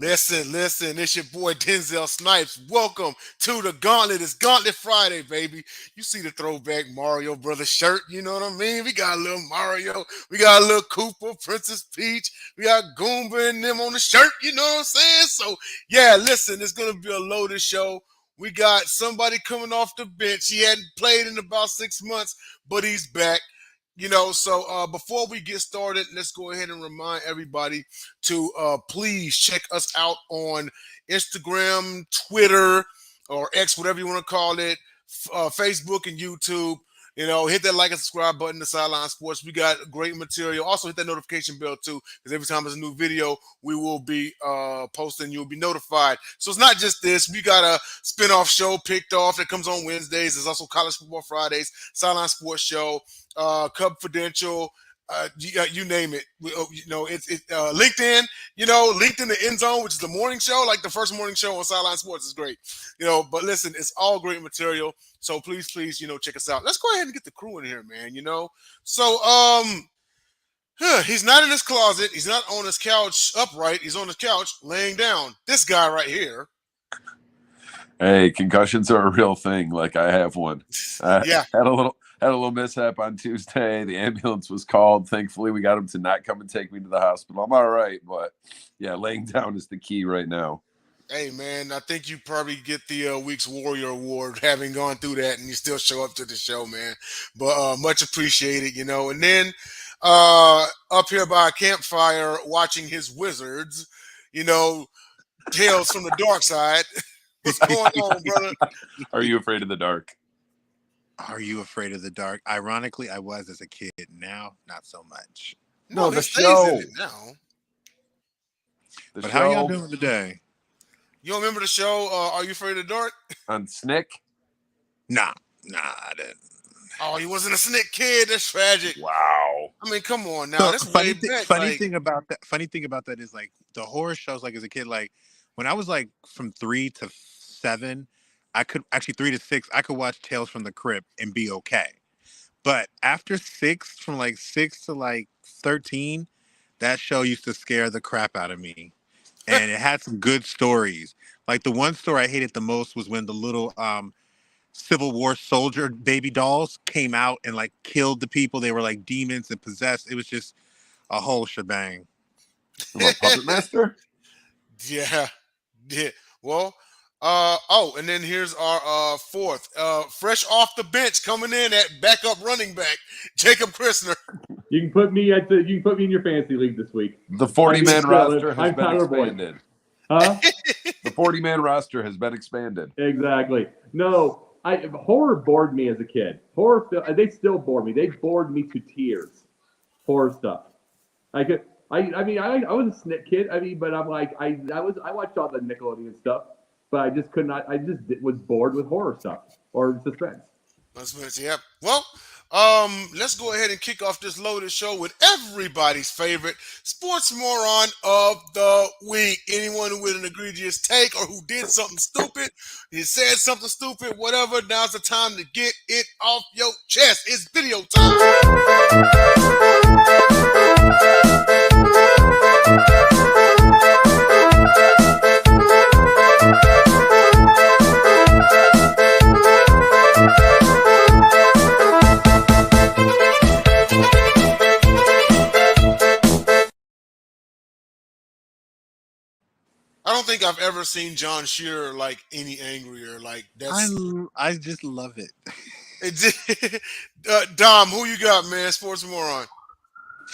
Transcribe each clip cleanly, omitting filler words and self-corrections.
Listen, it's your boy Denzel Snipes. Welcome to the Gauntlet. It's Gauntlet Friday, baby. You see the throwback Mario Brothers shirt, you know what I mean? We got a little Mario, we got a little Koopa, Princess Peach, we got Goomba and them on the shirt, you know what I'm saying? So, yeah, listen, it's going to be a loaded show. We got somebody coming off the bench. He hadn't played in about 6 months, but he's back. So before we get started, let's go ahead and remind everybody to please check us out on Instagram, Twitter, or X, whatever you want to call it, Facebook and YouTube. Hit that like and subscribe button to Sideline Sports. We got great material. Also, hit that notification bell, too, because every time there's a new video, we will be posting. You'll be notified. So it's not just this. We got a spinoff show picked off that comes on Wednesdays. There's also College Football Fridays, Sideline Sports Show, Cub Fidential, you name it. It's LinkedIn. LinkedIn the End Zone, which is the morning show, like the first morning show on Sideline Sports, is great. But listen, it's all great material. So please, check us out. Let's go ahead and get the crew in here, man. So he's not in his closet. He's not on his couch upright. He's on his couch laying down. This guy right here. Hey, concussions are a real thing. Like, I have one. Yeah. Had a little mishap on Tuesday. The ambulance was called. Thankfully, we got him to not come and take me to the hospital. I'm all right, but yeah, laying down is the key right now. Hey, man, I think you probably get the Week's Warrior Award having gone through that, and you still show up to the show, man. But much appreciated, And then up here by a campfire watching his Wizards, Tales from the Dark Side. What's going on, brother? Are you afraid of the dark? Are you afraid of the dark? Ironically, I was as a kid. Now, not so much. No, the show. Now. But how y'all doing today? You don't remember the show, Are You Afraid of the Dark? On Snick? Nah, I didn't. Oh, he wasn't a Snick kid. That's tragic. Wow. I mean, come on now. That's funny. way back. Funny thing about that is, like, the horror shows, like, as a kid, like, when I was, like, from 3 to 7, 3 to 6, I could watch Tales from the Crypt and be okay. But after 6, from, like, 6 to, like, 13, that show used to scare the crap out of me. And it had some good stories. Like, the one story I hated the most was when the little Civil War soldier baby dolls came out and, like, killed the people. They were, like, demons and possessed. It was just a whole shebang. Puppet Master? Yeah. Well, and then here's our fourth, fresh off the bench, coming in at backup running back, Jacob Christner. You can put me in your fantasy league this week. The 40-man roster has been expanded. Huh? The 40-man roster has been expanded. Exactly. No, horror bored me as a kid. They still bore me. They bored me to tears. Horror stuff. I was a Snick kid. But I'm like, I watched all the Nickelodeon stuff, but I just could not. I just was bored with horror stuff or suspense. Yep. Well, let's go ahead and kick off this loaded show with everybody's favorite sports moron of the week. Anyone who with an egregious take or who did something stupid, he said something stupid, whatever. Now's the time to get it off your chest. It's video time. I don't think I've ever seen John Shearer like any angrier. Like that's I just love it. Dom, who you got, man? Sports moron.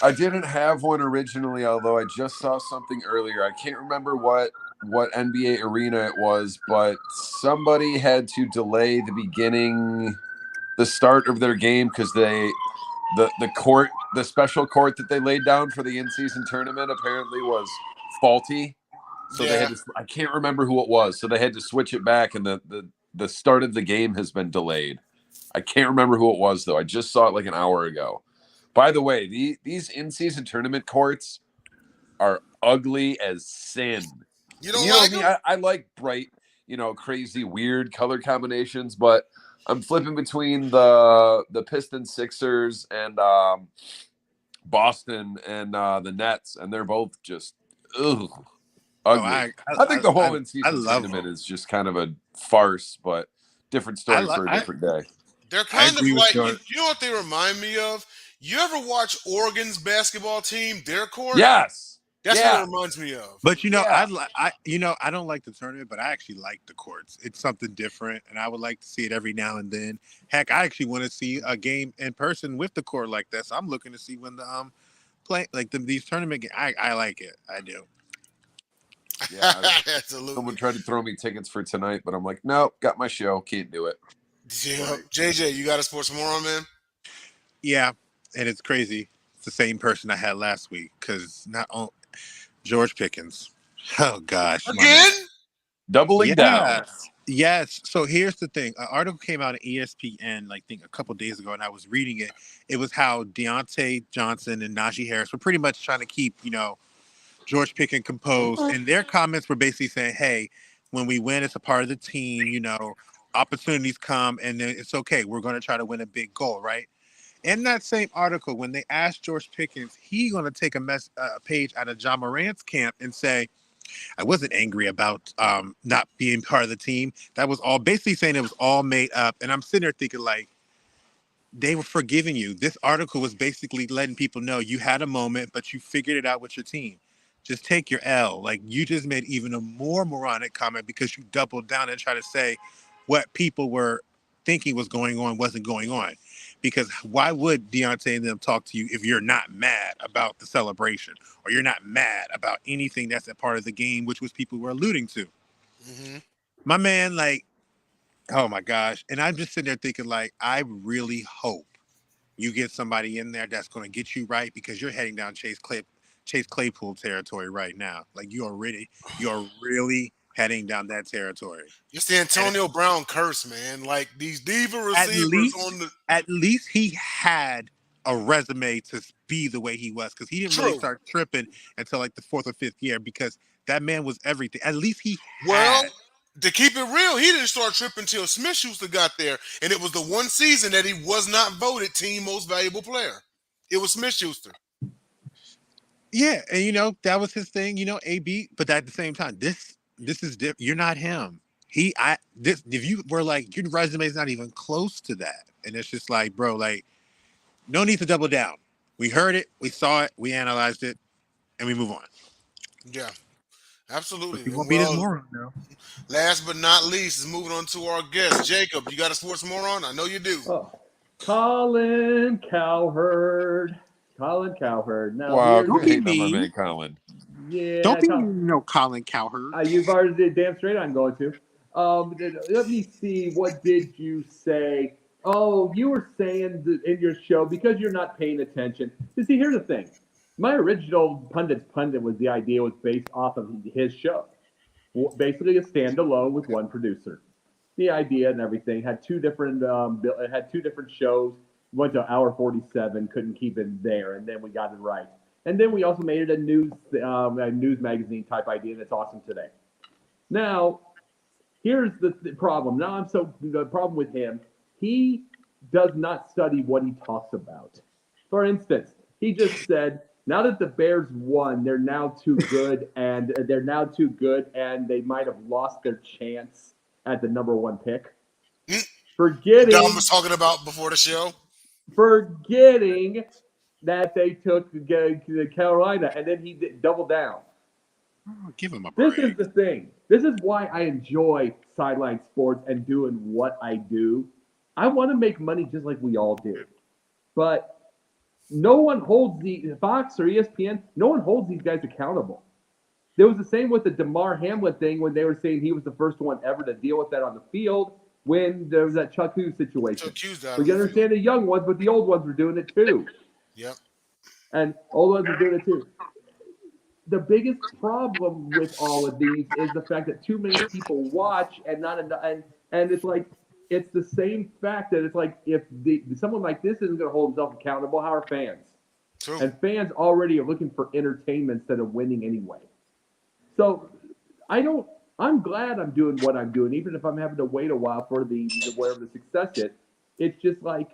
I didn't have one originally, although I just saw something earlier. I can't remember what NBA arena it was, but somebody had to delay the start of their game because the special court that they laid down for the in-season tournament apparently was faulty. So they had to, I can't remember who it was. So they had to switch it back, and the start of the game has been delayed. I can't remember who it was, though. I just saw it like an hour ago. By the way, these in-season tournament courts are ugly as sin. You don't like them? I like bright, crazy, weird color combinations, but I'm flipping between the Pistons, Sixers, and Boston and the Nets, and they're both just ugh. Ugly. I think the whole I in-season love tournament them. is just kind of a farce, but different story for a different day. They're I kind of agree with like, George. you know what they remind me of? You ever watch Oregon's basketball team, their court? Yes. That's Yeah. what it reminds me of. But Yeah. I don't like the tournament, but I actually like the courts. It's something different, and I would like to see it every now and then. Heck, I actually want to see a game in person with the court like that. So I'm looking to see when the play like these tournament games. I like it. I do. Yeah. Absolutely. Someone tried to throw me tickets for tonight, but I'm like, nope, got my show, can't do it. Yeah. JJ, you got a sports moron, man? Yeah, and it's crazy. It's the same person I had last week because not on George Pickens. Oh gosh, Again? Doubling down. Yes. So here's the thing. An article came out on ESPN, like, I think a couple days ago, and I was reading it. It was how Deontay Johnson and Najee Harris were pretty much trying to keep, George Pickens composed. And their comments were basically saying, hey, when we win, it's a part of the team, opportunities come, and then it's okay. We're going to try to win a big goal, right? In that same article, when they asked George Pickens, he going to take a page out of John Morant's camp and say, I wasn't angry about not being part of the team. That was all basically saying it was all made up. And I'm sitting there thinking, like, they were forgiving you. This article was basically letting people know you had a moment, but you figured it out with your team. Just take your L. Like, you just made even a more moronic comment because you doubled down and tried to say what people were thinking was going on wasn't going on. Because why would Deontay and them talk to you if you're not mad about the celebration or you're not mad about anything that's a part of the game, which was people were alluding to? Mm-hmm. My man, like, oh my gosh. And I'm just sitting there thinking, like, I really hope you get somebody in there that's going to get you right, because you're heading down Chase Claypool territory right now. Like, you're really heading down that territory. It's the Antonio Brown curse, man. Like, these diva receivers at least he had a resume to be the way he was, because he didn't really start tripping until like the 4th or 5th year, because that man was everything. At least he had. To keep it real, he didn't start tripping until Smith-Schuster got there, and it was the one season that he was not voted team most valuable player. It was Smith-Schuster. Yeah, and that was his thing, AB. But at the same time, this is different. You're not him. If you were like, your resume is not even close to that, and it's just like, bro, like, no need to double down. We heard it, we saw it, we analyzed it, and we move on. Yeah, absolutely. You won't be this moron now. Last but not least, is moving on to our guest, Jacob. You got a sports moron? I know you do. Oh, Colin Cowherd. Now, wow, don't be mean, man, Colin. Yeah, don't be Colin Cowherd. You've already did damn straight. I'm going to. Let me see. What did you say? Oh, you were saying in your show, because you're not paying attention. You see, here's the thing. My original pundit was the idea was based off of his show. Basically, a standalone with one producer. The idea and everything had two different. It had two different shows. Went to hour 47. Couldn't keep it there, and then we got it right. And then we also made it a news magazine type idea that's awesome today. Now, here's the problem. The problem with him, he does not study what he talks about. For instance, he just said, now that the Bears won, they're now too good, and they might have lost their chance at the number 1 pick. Forgetting Dom was talking about before the show. Forgetting that they took Carolina, and then he doubled down. Oh, give him a break. This is the thing. This is why I enjoy Sideline Sports and doing what I do. I want to make money just like we all do. But no one holds Fox or ESPN, no one holds these guys accountable. There was the same with the DeMar Hamlin thing when they were saying he was the first one ever to deal with that on the field, when there was that Chuck Hughes situation. We can understand the young ones, but the old ones were doing it too. Yep. And old ones are doing it too. The biggest problem with all of these is the fact that too many people watch and not enough. And it's like, it's the same fact that it's like, if someone like this isn't going to hold himself accountable, how are fans? True. And fans already are looking for entertainment instead of winning anyway. So I'm glad I'm doing what I'm doing, even if I'm having to wait a while for wherever the success is. It's just like,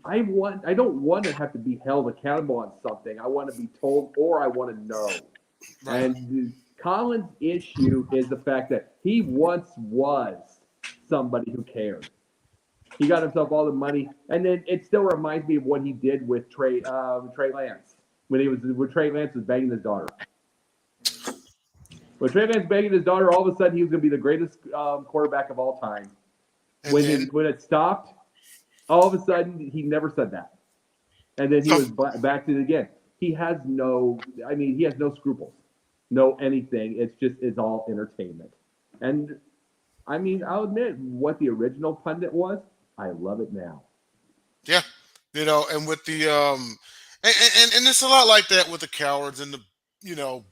I don't want to have to be held accountable on something. I want to be told, or I want to know. Right. And Colin's issue is the fact that he once was somebody who cared. He got himself all the money, and then it still reminds me of what he did with Trey Lance when Trey Lance was banging his daughter. When Trey Lance banging his daughter, all of a sudden he was going to be the greatest quarterback of all time. When it stopped, all of a sudden he never said that, and then he was back to it again. He has no scruples, no anything. It's all entertainment, and I mean, I'll admit what the original pundit was. I love it now. Yeah, and with the and it's a lot like that with the cowards and the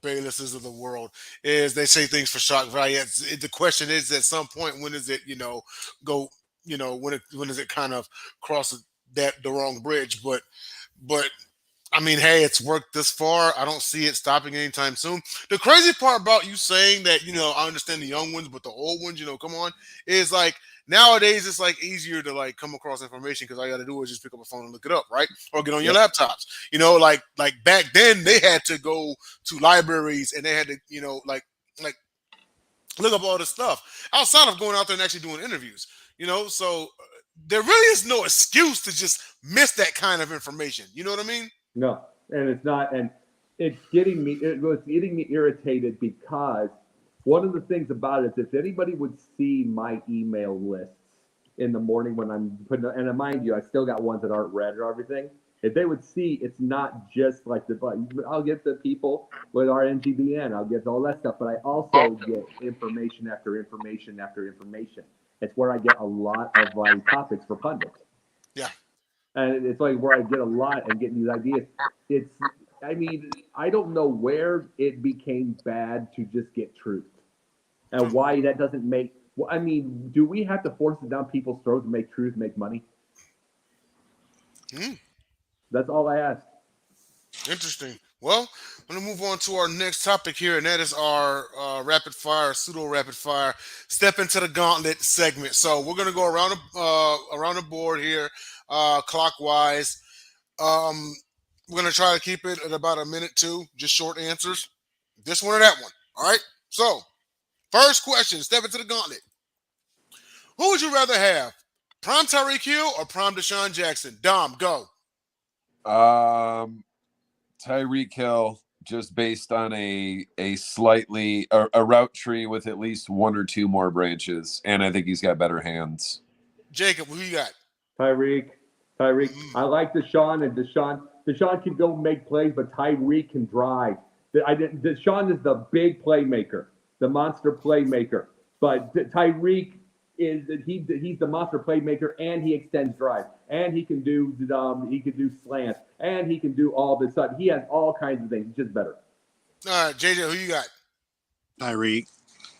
Baylesses of the world. Is they say things for shock value. The question is, at some point, when does it go when does it kind of cross the wrong bridge? But I mean, hey, it's worked this far. I don't see it stopping anytime soon. The crazy part about you saying that, I understand the young ones, but the old ones, come on, is like nowadays it's like easier to like come across information because all you got to do is just pick up a phone and look it up, right? Or get on your laptops. Like back then they had to go to libraries and they had to, like look up all this stuff outside of going out there and actually doing interviews. So there really is no excuse to just miss that kind of information. You know what I mean? No, and it's not, and it's getting me irritated because one of the things about it is if anybody would see my email lists in the morning when I'm putting, and mind you, I still got ones that aren't read or everything. If they would see, it's not just like I'll get the people with our NGBN, I'll get all that stuff, but I also get information after information after information. It's where I get a lot of my topics for pundits. Yeah. And it's like where I get a lot and getting these ideas. I don't know where it became bad to just get truth and why that doesn't make, do we have to force it down people's throats to make truth, make money? That's all I ask. Interesting. Well, I'm going to move on to our next topic here, and that is our pseudo rapid fire, step into the gauntlet segment. So we're going to go around the board here, clockwise. We're going to try to keep it at about a minute, too, just short answers. This one or that one. All right. So, first question, step into the gauntlet. Who would you rather have, prime Tyreek Hill or prime Deshaun Jackson? Dom, go. Tyreek Hill, just based on a slightly a route tree with at least one or two more branches, and I think he's got better hands. Jacob, who you got? Tyreek. I like Deshaun, and Deshaun can go make plays, but Tyreek can drive. Deshaun is the big playmaker, the monster playmaker, but Tyreek he's the monster playmaker, and he extends drive, and he can do slants, and he can do all this stuff. He has all kinds of things. He's just better. All right, JJ, who you got? Tyreek.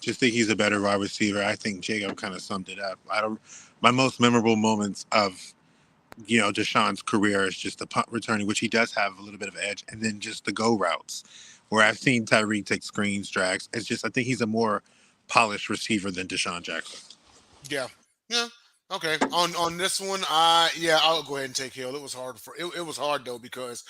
Just think he's a better wide receiver. I think Jacob kind of summed it up. My most memorable moments of Deshaun's career is just the punt returning, which he does have a little bit of edge, and then just the go routes, where I've seen Tyreek take screens, drags. It's just I think he's a more polished receiver than Deshaun Jackson. Yeah. Okay. On this one, I'll go ahead and take Hill. It was hard it was hard though because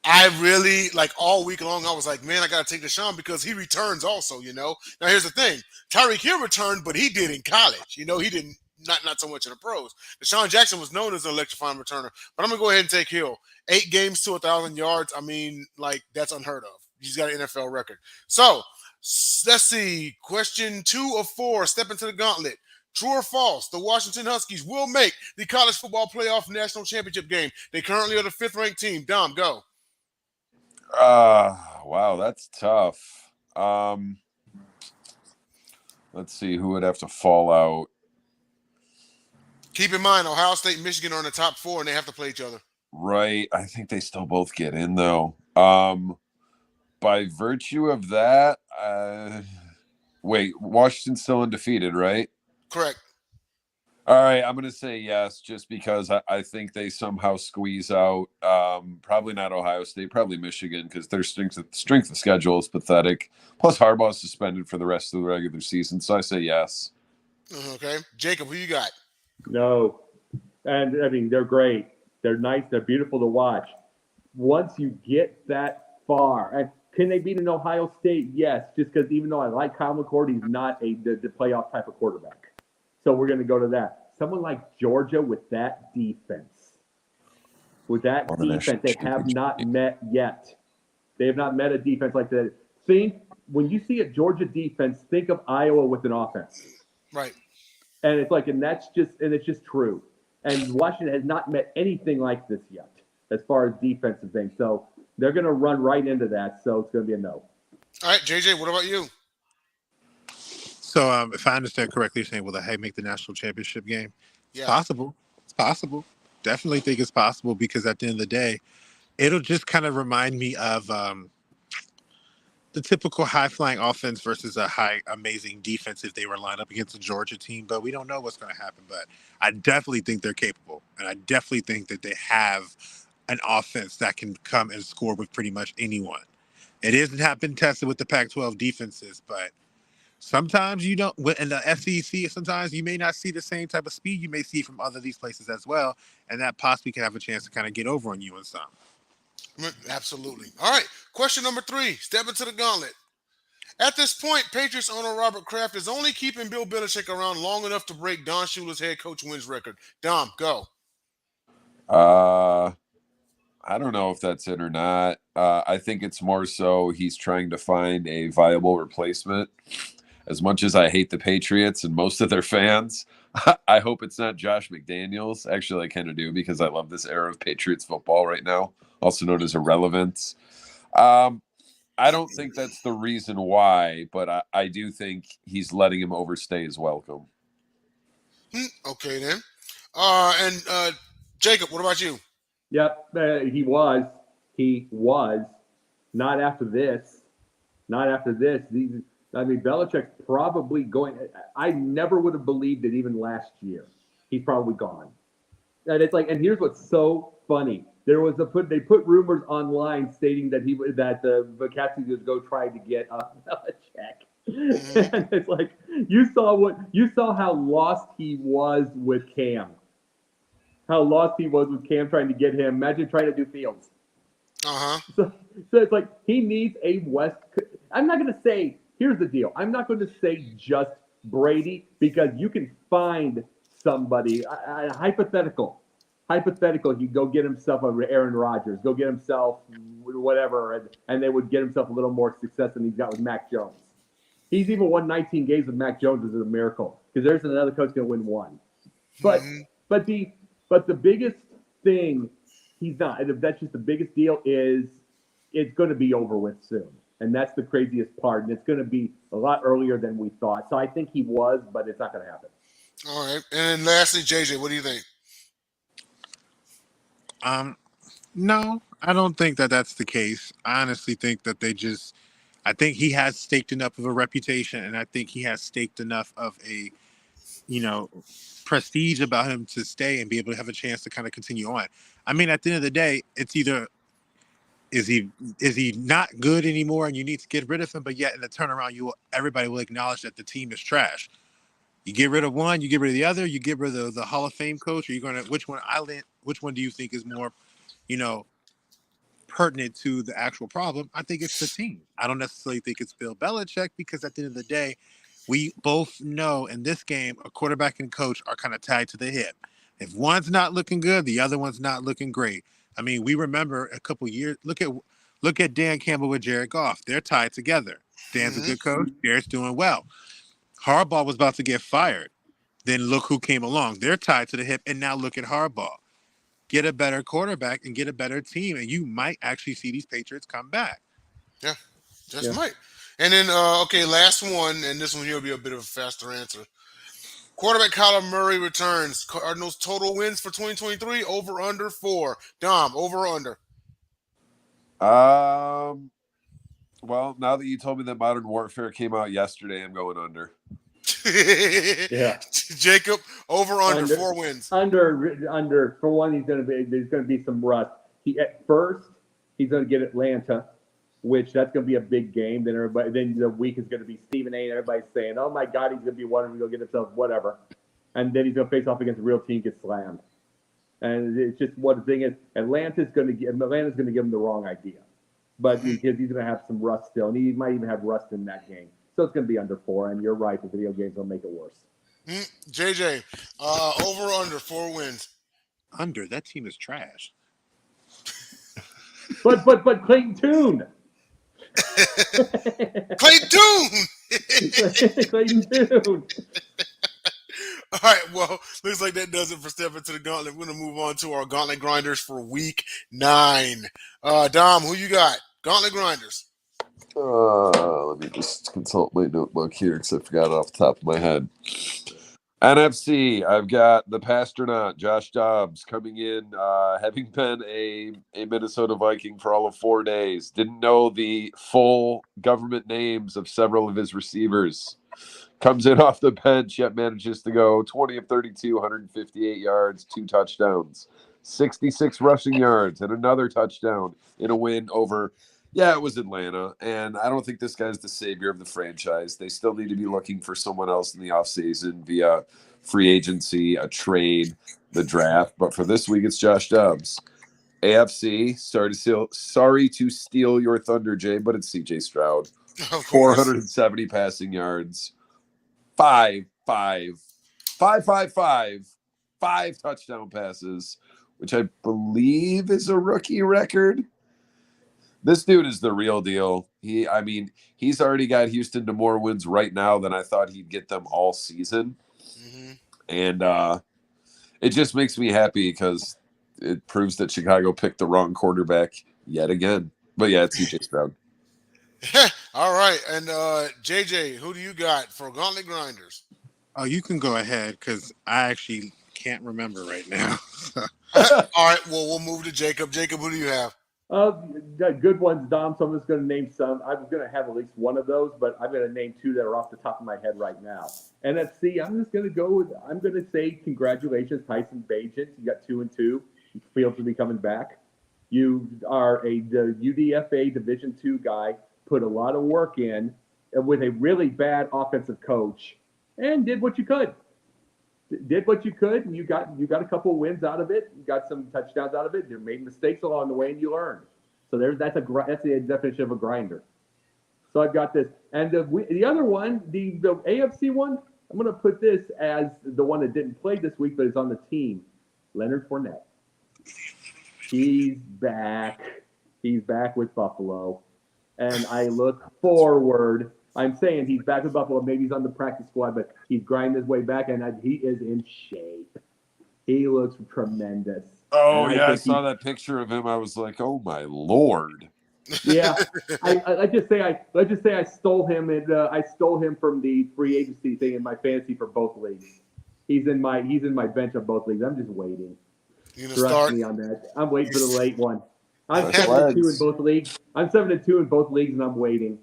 I really all week long I was like, man, I gotta take Deshaun because he returns also. Now here's the thing: Tyreek Hill returned, but he did in college. He didn't not so much in the pros. Deshaun Jackson was known as an electrifying returner, but I'm gonna go ahead and take Hill. 8 games to 1,000 yards. I mean, that's unheard of. He's got an NFL record. So let's see. Question 2 of 4. Step into the gauntlet. True or false, the Washington Huskies will make the college football playoff national championship game. They currently are the 5th-ranked team. Dom, go. Wow, that's tough. Let's see who would have to fall out. Keep in mind, Ohio State and Michigan are in the top 4, and they have to play each other. Right. I think they still both get in, though. By virtue of that, wait, Washington's still undefeated, right? Correct. All right, I'm going to say yes, just because I think they somehow squeeze out, probably not Ohio State, probably Michigan, because their strength of schedule is pathetic. Plus, Harbaugh's suspended for the rest of the regular season, so I say yes. Okay. Jacob, who you got? No. And, they're great. They're nice. They're beautiful to watch. Once you get that far, Can they beat an Ohio State? Yes, just because even though I like Kyle McCord, he's not the playoff type of quarterback. So we're going to go to that. Someone like Georgia with that defense. With that defense, they have not met yet. They have not met a defense like that. When you see a Georgia defense, think of Iowa with an offense. Right. And it's just true. And Washington has not met anything like this yet as far as defensive things. So they're going to run right into that. So it's going to be a no. All right, JJ, what about you? So if I understand correctly, you're saying, will they make the national championship game? It's possible. It's possible. Definitely think it's possible because at the end of the day, it'll just kind of remind me of the typical high-flying offense versus a amazing defense if they were lined up against a Georgia team. But we don't know what's going to happen. But I definitely think they're capable. And I definitely think that they have an offense that can come and score with pretty much anyone. It hasn't been tested with the Pac-12 defenses, but sometimes you don't. In the SEC, sometimes you may not see the same type of speed you may see from these places as well. And that possibly can have a chance to kind of get over on you and some. Absolutely. All right. Question number 3. Step into the gauntlet. At this point, Patriots owner Robert Kraft is only keeping Bill Belichick around long enough to break Don Shula's head coach wins record. Dom, go. I don't know if that's it or not. I think it's more so he's trying to find a viable replacement. As much as I hate the Patriots and most of their fans, I hope it's not Josh McDaniels. Actually, I kind of do because I love this era of Patriots football right now, also known as irrelevance. I don't think that's the reason why, but I do think he's letting him overstay his welcome. Okay, then. And Jacob, what about you? Yep, he was. He was. Not after this. Not after this. Belichick's probably going. I never would have believed it even last year. He's probably gone. And it's like, and here's what's so funny. They put rumors online stating that the Cats would go try to get Belichick. And it's like you saw how lost he was with Cam. How lost he was with Cam trying to get him. Imagine trying to do Fields. So it's like he needs a West. I'm not going to say. Here's the deal. I'm not going to say just Brady because you can find somebody. Hypothetical. He go get himself Aaron Rodgers. Go get himself whatever, and they would get himself a little more success than he's got with Mac Jones. He's even won 19 games with Mac Jones is a miracle because there's another coach going to win one. But the biggest thing he's not. And that's just the biggest deal is it's going to be over with soon. And that's the craziest part. And it's going to be a lot earlier than we thought. So I think he was, but it's not going to happen. All right. And then lastly, JJ, what do you think? No, I don't think that that's the case. I honestly think that I think he has staked enough of a reputation, and I think he has staked enough of a, prestige about him to stay and be able to have a chance to kind of continue on. I mean, at the end of the day, it's either is he not good anymore and you need to get rid of him, but yet in the turnaround, everybody will acknowledge that the team is trash. You get rid of one, you get rid of the other, you get rid of the Hall of Fame coach. Or you're going to which one do you think is more, pertinent to the actual problem? I think it's the team. I don't necessarily think it's Bill Belichick because at the end of the day, we both know in this game a quarterback and coach are kind of tied to the hip. If one's not looking good, the other one's not looking great. I mean, we remember a couple years. Look at Dan Campbell with Jared Goff. They're tied together. Dan's a good coach. Jared's doing well. Harbaugh was about to get fired. Then look who came along. They're tied to the hip, and now look at Harbaugh. Get a better quarterback and get a better team, and you might actually see these Patriots come back. Yeah, just might. And then, last one, and this one here will be a bit of a faster answer. Quarterback Kyler Murray returns. Cardinals total wins for 2023, over under 4. Dom, over or under? Well, now that you told me that Modern Warfare came out yesterday, I'm going under. Yeah. Jacob, over or under 4 wins? Under. For one, there's going to be some rust. At first, he's going to get Atlanta, which that's going to be a big game. Then the week is going to be Stephen A. and everybody's saying, "Oh my God, he's going to be wondering to go get himself whatever," and then he's going to face off against a real team, get slammed. And it's just what the thing is. Atlanta's going to give him the wrong idea. but because he's going to have some rust still, and he might even have rust in that game. So it's going to be under 4, and you're right, the video games will make it worse. JJ, over or under 4 wins? Under. That team is trash. But Clayton Tune. Clayton Tune. Clayton Tune. All right, well, looks like that does it for Step Into the Gauntlet. We're going to move on to our Gauntlet Grinders for Week 9. Dom, who you got? Gauntlet Grinders. Let me just consult my notebook here because I forgot it off the top of my head. NFC, I've got the Pastronaut, Josh Dobbs, coming in, having been a Minnesota Viking for all of 4 days. Didn't know the full government names of several of his receivers. Comes in off the bench, yet manages to go 20 of 32, 158 yards, 2 touchdowns, 66 rushing yards, and another touchdown in a win over, it was Atlanta. And I don't think this guy's the savior of the franchise. They still need to be looking for someone else in the offseason via free agency, a trade, the draft. But for this week, it's Josh Dobbs. AFC, sorry to steal your thunder, Jay, but it's CJ Stroud. 470 passing yards. 5 touchdown passes, which I believe is a rookie record. This dude is the real deal. He's already got Houston to more wins right now than I thought he'd get them all season. Mm-hmm. And it just makes me happy because it proves that Chicago picked the wrong quarterback yet again. But yeah, it's CJ Stroud. All right, and JJ, who do you got for Gauntlet Grinders? Oh, you can go ahead because I actually can't remember right now. All right, well, we'll move to Jacob. Jacob, who do you have? Good ones, Dom. So I'm just going to name some. I was going to have at least one of those, but I'm going to name 2 that are off the top of my head right now. NFC, I'm just going to go with. I'm going to say congratulations, Tyson Bagent. You got 2-2. You feel to be coming back. You are the UDFA Division II guy. Put a lot of work in with a really bad offensive coach and did what you could. And you got a couple wins out of it. You got some touchdowns out of it. You made mistakes along the way, and you learned. So that's the definition of a grinder. So I've got this, and the other one, the AFC one, I'm going to put this as the one that didn't play this week, but is on the team. Leonard Fournette. He's back. He's back with Buffalo. And I look forward. I'm saying he's back with Buffalo. Maybe he's on the practice squad, but he's grinding his way back, and he is in shape. He looks tremendous. Oh, I saw that picture of him. I was like, oh, my Lord. Yeah. Let's just say I stole him, and I stole him from the free agency thing in my fantasy for both leagues. He's in my bench of both leagues. I'm just waiting. Trust me on that. I'm waiting for the late one. I'm 7-2 in both leagues. I'm 7-2 in both leagues, and I'm waiting.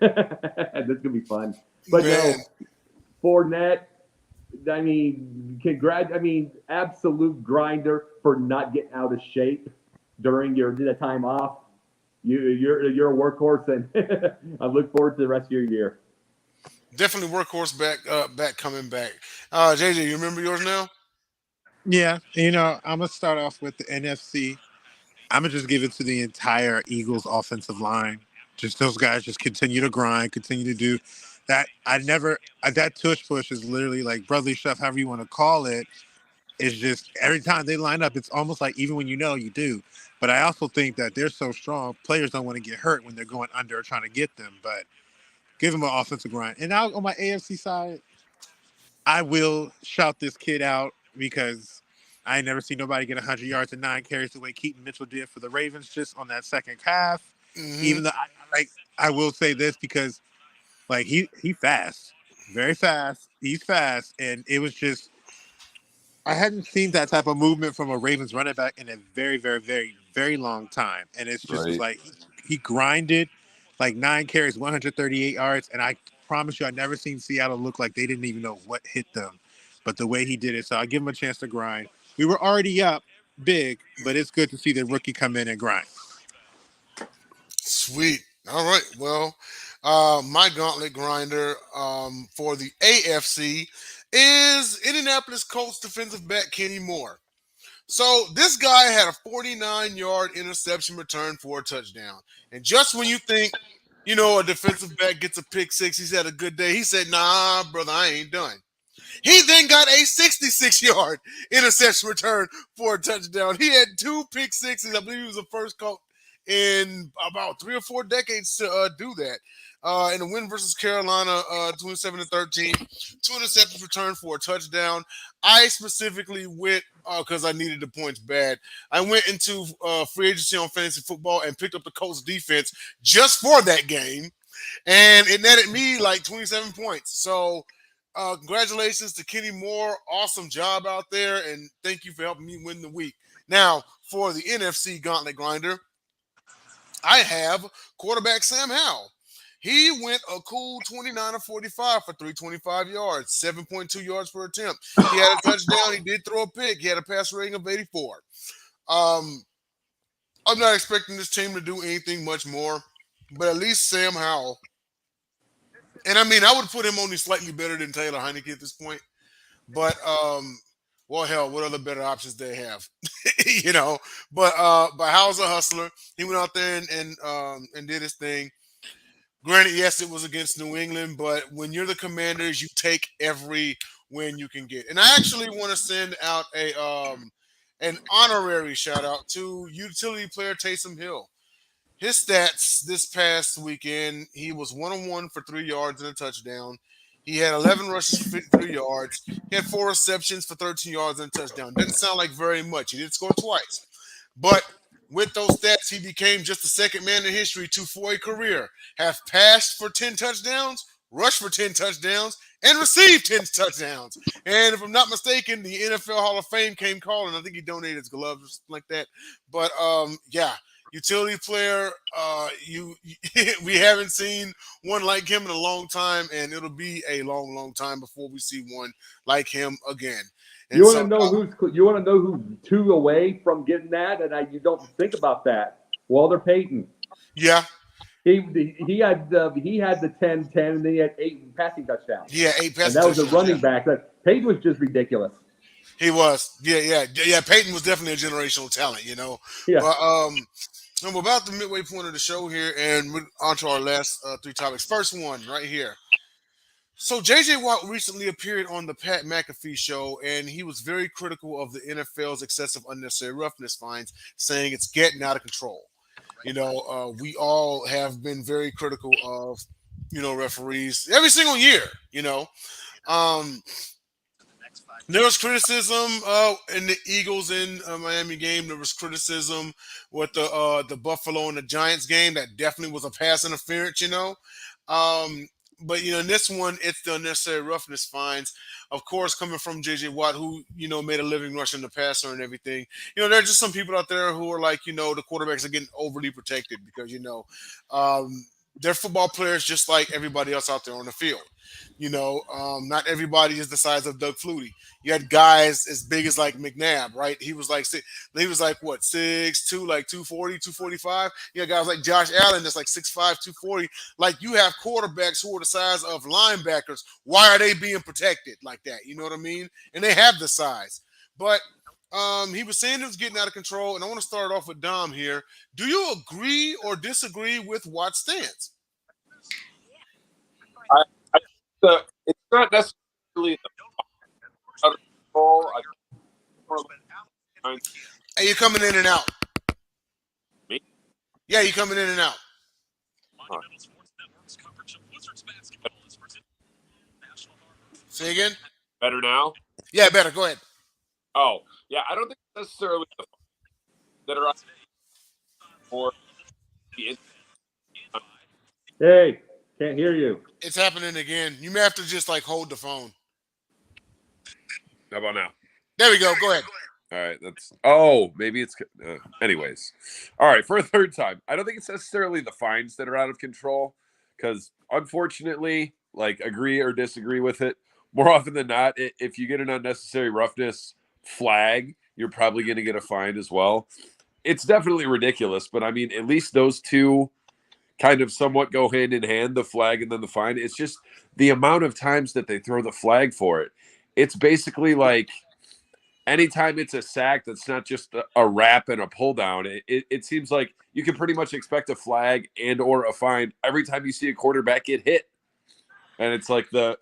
That's gonna be fun. But no, Fournette. Absolute grinder for not getting out of shape during the time off. You're a workhorse, and I look forward to the rest of your year. Definitely workhorse back coming back. JJ, you remember yours now? Yeah, I'm gonna start off with the NFC. I'm going to just give it to the entire Eagles offensive line. Just those guys just continue to grind, continue to do that. That tush push is literally like brotherly stuff, however you want to call it. It's just every time they line up, it's almost like even when you do. But I also think that they're so strong, players don't want to get hurt when they're going under or trying to get them. But give them an offensive grind. And now on my AFC side, I will shout this kid out because I ain't never seen nobody get 100 yards and 9 carries the way Keaton Mitchell did for the Ravens just on that second half. Mm-hmm. Even though I will say this because he fast, very fast. He's fast, and it was just I hadn't seen that type of movement from a Ravens running back in a very, very, very, very long time. And it's just like he grinded 9 carries, 138 yards, and I promise you, I never seen Seattle look like they didn't even know what hit them. But the way he did it, so I give him a chance to grind. We were already up big, but it's good to see the rookie come in and grind. Sweet. All right. Well, my gauntlet grinder for the AFC is Indianapolis Colts defensive back Kenny Moore. So this guy had a 49-yard interception return for a touchdown. And just when you think, a defensive back gets a pick six, he's had a good day, he said, nah, brother, I ain't done. He then got a 66-yard interception return for a touchdown. He had 2 pick sixes. I believe he was the first coach in about 3 or 4 decades to do that. In a win versus Carolina, 27-13, 2 interceptions returned for a touchdown. I specifically went because I needed the points bad. I went into free agency on fantasy football and picked up the Colts defense just for that game, and it netted me like 27 points. So congratulations to Kenny Moore. Awesome job out there, and thank you for helping me win the week. Now, for the NFC Gauntlet Grinder, I have quarterback Sam Howell. He went a cool 29 of 45 for 325 yards, 7.2 yards per attempt. He had a touchdown. He did throw a pick. He had a pass rating of 84. I'm not expecting this team to do anything much more, but at least Sam Howell. And I mean, I would put him only slightly better than Taylor Heineke at this point. But well, hell, what other better options they have? But Howell's a hustler. He went out there and did his thing. Granted, yes, it was against New England, but when you're the Commanders, you take every win you can get. And I actually want to send out an honorary shout out to utility player Taysom Hill. His stats this past weekend, he was 1-on-1 for 3 yards and a touchdown. He had 11 rushes for 53 yards. He had 4 receptions for 13 yards and a touchdown. Doesn't sound like very much. He did score twice. But with those stats, he became just the second man in history to, for a career, have passed for 10 touchdowns, rushed for 10 touchdowns, and received 10 touchdowns. And if I'm not mistaken, the NFL Hall of Fame came calling. I think he donated his gloves or something like that. But, yeah. Utility player, we haven't seen one like him in a long time, and it'll be a long, long time before we see one like him again. And you want to know who's 2 away from getting that, and you don't think about that. Walter Payton. Yeah, he had the 10-10, and then he had 8 passing touchdowns. Yeah, 8 passing touchdowns. And that was a running back. Payton was just ridiculous. He was. Yeah. Peyton was definitely a generational talent, Yeah. But we're about the midway point of the show here, and we're on to our last 3 topics. First one right here. So J.J. Watt recently appeared on the Pat McAfee show, and he was very critical of the NFL's excessive unnecessary roughness fines, saying it's getting out of control. We all have been very critical of, referees every single year, There was criticism in the Eagles in Miami game. There was criticism with the Buffalo and the Giants game. That definitely was a pass interference, But, in this one, it's the unnecessary roughness fines. Of course, coming from J.J. Watt, who, made a living rushing the passer and everything. There are just some people out there who are like, the quarterbacks are getting overly protected because, they're football players just like everybody else out there on the field. Not everybody is the size of Doug Flutie. You had guys as big as like McNabb, right? He was like what, 6'2", like 240, 245. You had guys like Josh Allen that's like 6'5", 240. Like you have quarterbacks who are the size of linebackers. Why are they being protected like that? You know what I mean? And they have the size. But he was saying it was getting out of control, and I want to start off with Dom here. Do you agree or disagree with Watt's stance? It's not necessarily out of control. Hey, you're coming in and out. Me? Yeah, you're coming in and out. Huh. Say again? Better now? Yeah, better. Go ahead. Oh, yeah. I don't think necessarily that are or Hey, can't hear you. It's happening again. You may have to just like hold the phone. How about now? There we go. Go ahead. All right. Maybe it's anyways. All right. For a third time, I don't think it's necessarily the fines that are out of control because unfortunately, like agree or disagree with it. More often than not, if you get an unnecessary roughness flag, you're probably going to get a fine as well. It's definitely ridiculous, but I mean, at least those two kind of somewhat go hand in hand, the flag and then the fine. It's just the amount of times that they throw the flag for it. It's basically like anytime it's a sack that's not just a wrap and a pull down, it seems like you can pretty much expect a flag and or a fine every time you see a quarterback get hit. And it's like the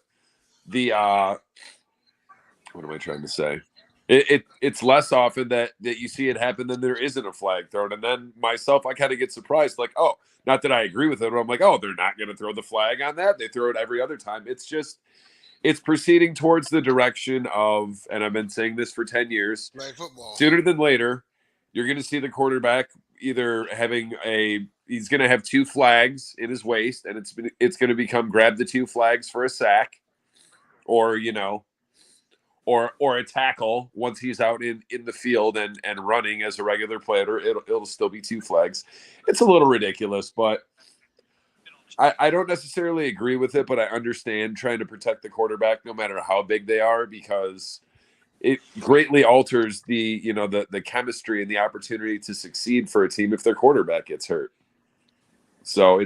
what am I trying to say? It's less often that you see it happen than there isn't a flag thrown. And then myself, I kind of get surprised, like, oh, not that I agree with it, but I'm like, oh, they're not going to throw the flag on that. They throw it every other time. It's proceeding towards the direction of, and I've been saying this for 10 years, Flag football. sooner than later, you're going to see the quarterback either he's going to have 2 flags in his waist, and it's going to become grab the 2 flags for a sack, or, or a tackle once he's out in the field and running as a regular player. It'll still be 2 flags. It's a little ridiculous, but I don't necessarily agree with it, but I understand trying to protect the quarterback no matter how big they are, because it greatly alters the chemistry and the opportunity to succeed for a team if their quarterback gets hurt. So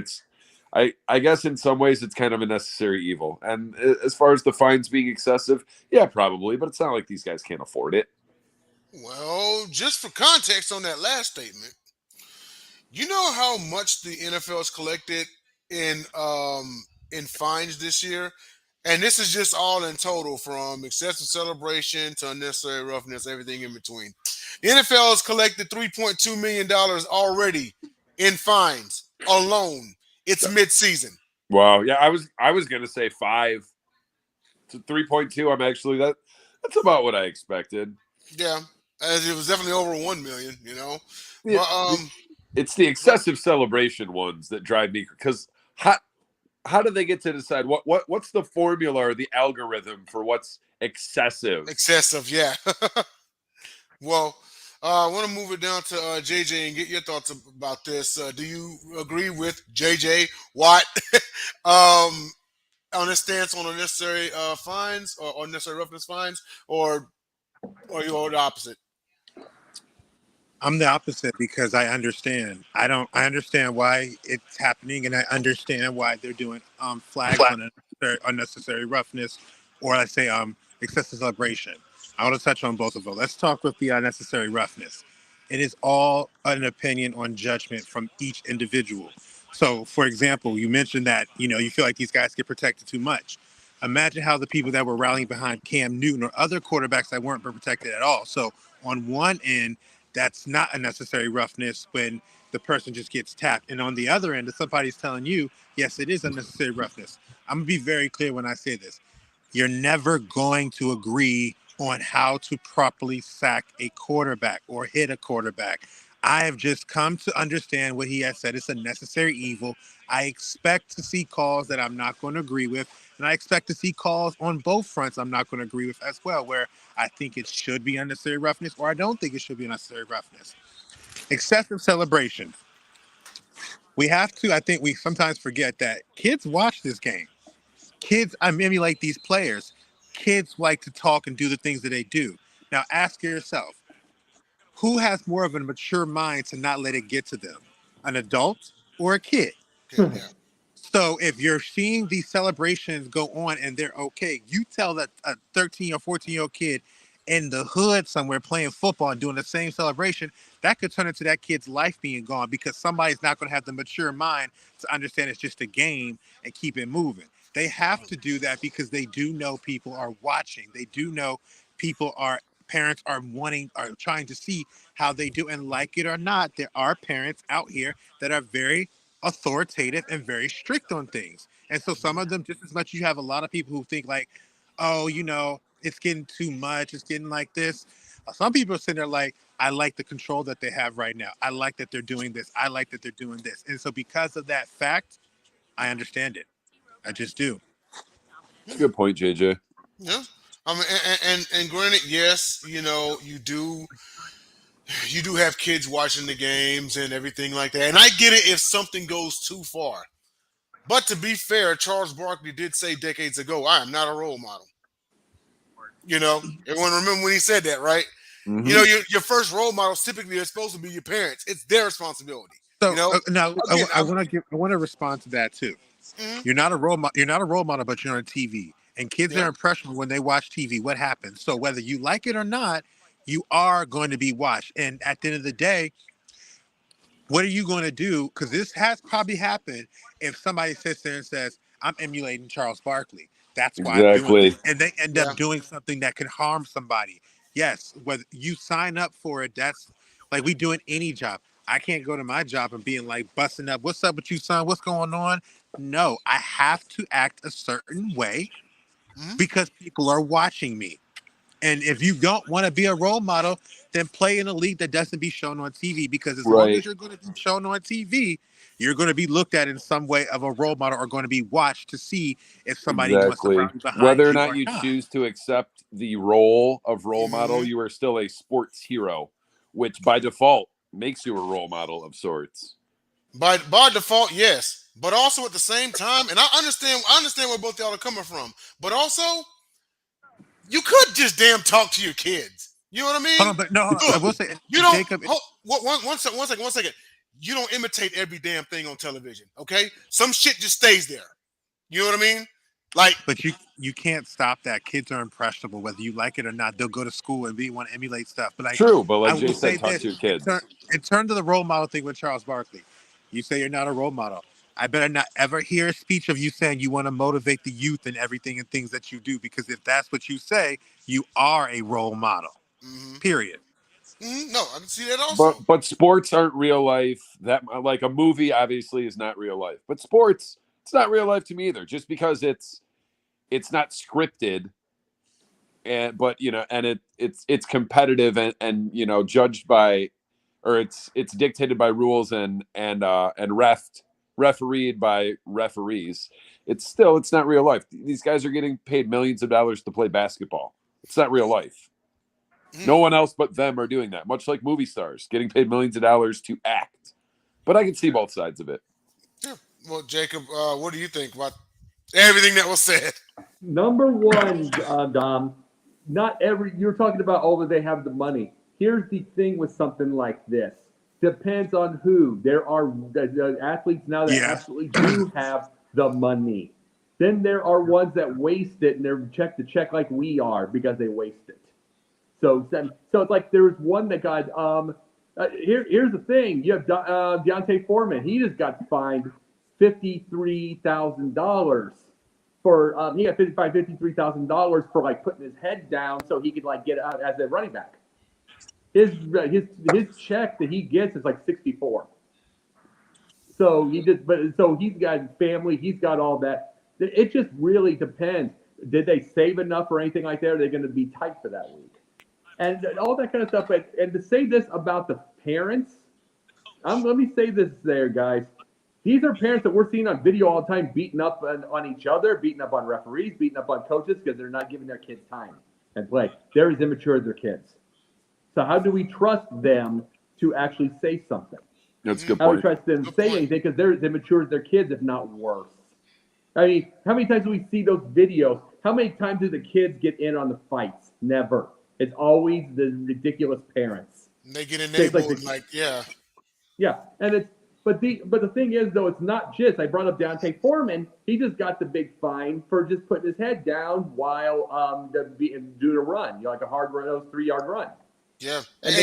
I guess in some ways it's kind of a necessary evil. And as far as the fines being excessive, yeah, probably, but it's not like these guys can't afford it. Well, just for context on that last statement, you know how much the NFL has collected in fines this year? And this is just all in total, from excessive celebration to unnecessary roughness, everything in between. The NFL has collected $3.2 million already in fines alone. It's mid-season. Wow. Yeah, I was gonna say 5 to 3.2. I'm actually that's about what I expected. Yeah. As it was definitely over 1 million, Yeah, But it's the excessive celebration ones that drive me, because how do they get to decide what's the formula or the algorithm for what's excessive? Excessive, yeah. Well, I want to move it down to JJ and get your thoughts about this. Do you agree with JJ Watt on his stance on unnecessary fines or unnecessary roughness fines, or you're the opposite? I'm the opposite, because I understand. I understand why it's happening, and I understand why they're doing flags on unnecessary roughness, or let's say excessive celebration. I want to touch on both of them. Let's talk with the unnecessary roughness. It is all an opinion on judgment from each individual. So, for example, you mentioned that you feel like these guys get protected too much. Imagine how the people that were rallying behind Cam Newton or other quarterbacks that weren't protected at all. So, on one end, that's not unnecessary roughness when the person just gets tapped. And on the other end, if somebody's telling you, yes, it is unnecessary roughness. I'm going to be very clear when I say this. You're never going to agree on how to properly sack a quarterback or hit a quarterback. I have just come to understand what he has said. It's a necessary evil. I expect to see calls that I'm not going to agree with. And I expect to see calls on both fronts I'm not going to agree with as well, where I think it should be unnecessary roughness or I don't think it should be unnecessary roughness. Excessive celebration. I think we sometimes forget that kids watch this game. Kids emulate these players. Kids like to talk and do the things that they do. Now ask yourself, who has more of a mature mind to not let it get to them? An adult or a kid? Yeah. So if you're seeing these celebrations go on and they're okay, you tell that a 13 or 14-year-old kid in the hood somewhere playing football and doing the same celebration, that could turn into that kid's life being gone, because somebody's not going to have the mature mind to understand it's just a game and keep it moving. They have to do that because they do know people are watching. They do know parents are trying to see how they do. And like it or not, there are parents out here that are very authoritative and very strict on things. And so some of them, just as much, you have a lot of people who think like, oh, it's getting too much. It's getting like this. Some people are sitting there like, I like the control that they have right now. I like that they're doing this. I like that they're doing this. And so because of that fact, I understand it. I just do. Good point, JJ. Yeah. I mean, and granted, yes, you do have kids watching the games and everything like that. And I get it if something goes too far. But to be fair, Charles Barkley did say decades ago, I am not a role model. Everyone remember when he said that, right? Mm-hmm. Your first role models typically are supposed to be your parents. It's their responsibility. So now I want to respond to that too. Mm-hmm. You're not a role model, but you're on TV. And kids are impressionable when they watch TV. What happens? So whether you like it or not, you are going to be watched. And at the end of the day, what are you going to do? Because this has probably happened if somebody sits there and says, I'm emulating Charles Barkley. That's why I'm doing Exactly. this. And they end Yeah. up doing something that can harm somebody. Yes, whether you sign up for it, that's like we doing any job. I can't go to my job and being like busting up, what's up with you, son? What's going on? No, I have to act a certain way Mhm. because people are watching me. And if you don't want to be a role model, then play in a league that doesn't be shown on TV. Because as long Right. as you're going to be shown on TV, you're going to be looked at in some way of a role model or going to be watched to see if somebody wants to Exactly. rally behind Whether or you not or you not. choose to accept the role of role model, Mhm. you are still a sports hero, which by default makes you a role model of sorts. By default, yes. But also at the same time, and I understand where both y'all are coming from. But also, you could just damn talk to your kids. You know what I mean? Hold on, but no, hold on. I Look, will say, you don't. Jacob, One second. You don't imitate every damn thing on television. Okay, some shit just stays there. You know what I mean? Like, but you can't stop that. Kids are impressionable, whether you like it or not. They'll go to school and want to emulate stuff. But like, True, but I like Jay will say said, talk this to your kids. in terms of the role model thing with Charles Barkley. You say you're not a role model. I better not ever hear a speech of you saying you want to motivate the youth and everything and things that you do, because if that's what you say, you are a role model. mhm, Period. no, I can see that also. But sports aren't real life. That like a movie obviously is not real life. But sports, it's not real life to me either. Just because it's not scripted, and but and it's competitive and judged by, or it's dictated by rules and refereed by referees. It's not real life. These guys are getting paid millions of dollars to play basketball. It's not real life. No one else but them are doing that, much like movie stars getting paid millions of dollars to act. But I can see both sides of it. Yeah. Well, Jacob, what do you think about everything that was said? Number one, Dom, not every, you're talking about, oh, they have the money. Here's the thing with something like this. Depends on who. There are the athletes now that Yeah. absolutely do have the money. Then there are ones that waste it and they're check to check like we are because they waste it. So it's like there was one that got here's the thing. You have Deontay Foreman. He just got fined $53,000 for he got $53,000 for like putting his head down so he could like get out as a running back. His check that he gets is like 64. So he's got family, he's got all that. It just really depends. Did they save enough or anything like that? Or are they going to be tight for that week? And all that kind of stuff. And to say this about the parents, let me say this there, guys. These are parents that we're seeing on video all the time beating up on each other, beating up on referees, beating up on coaches because they're not giving their kids time and play. They're as immature as their kids. So how do we trust them to actually say something? That's a good How do we point. trust them to say anything because they're as immature as their kids, if not worse? I mean, how many times do we see those videos? How many times do the kids get in on the fights? Never. It's always the ridiculous parents. And they get enabled, yeah. Yeah, and it's but the thing is though, it's not just. I brought up Deontay Foreman. He just got the big fine for just putting his head down while doing a run, like a hard run, 3-yard run. Yeah, And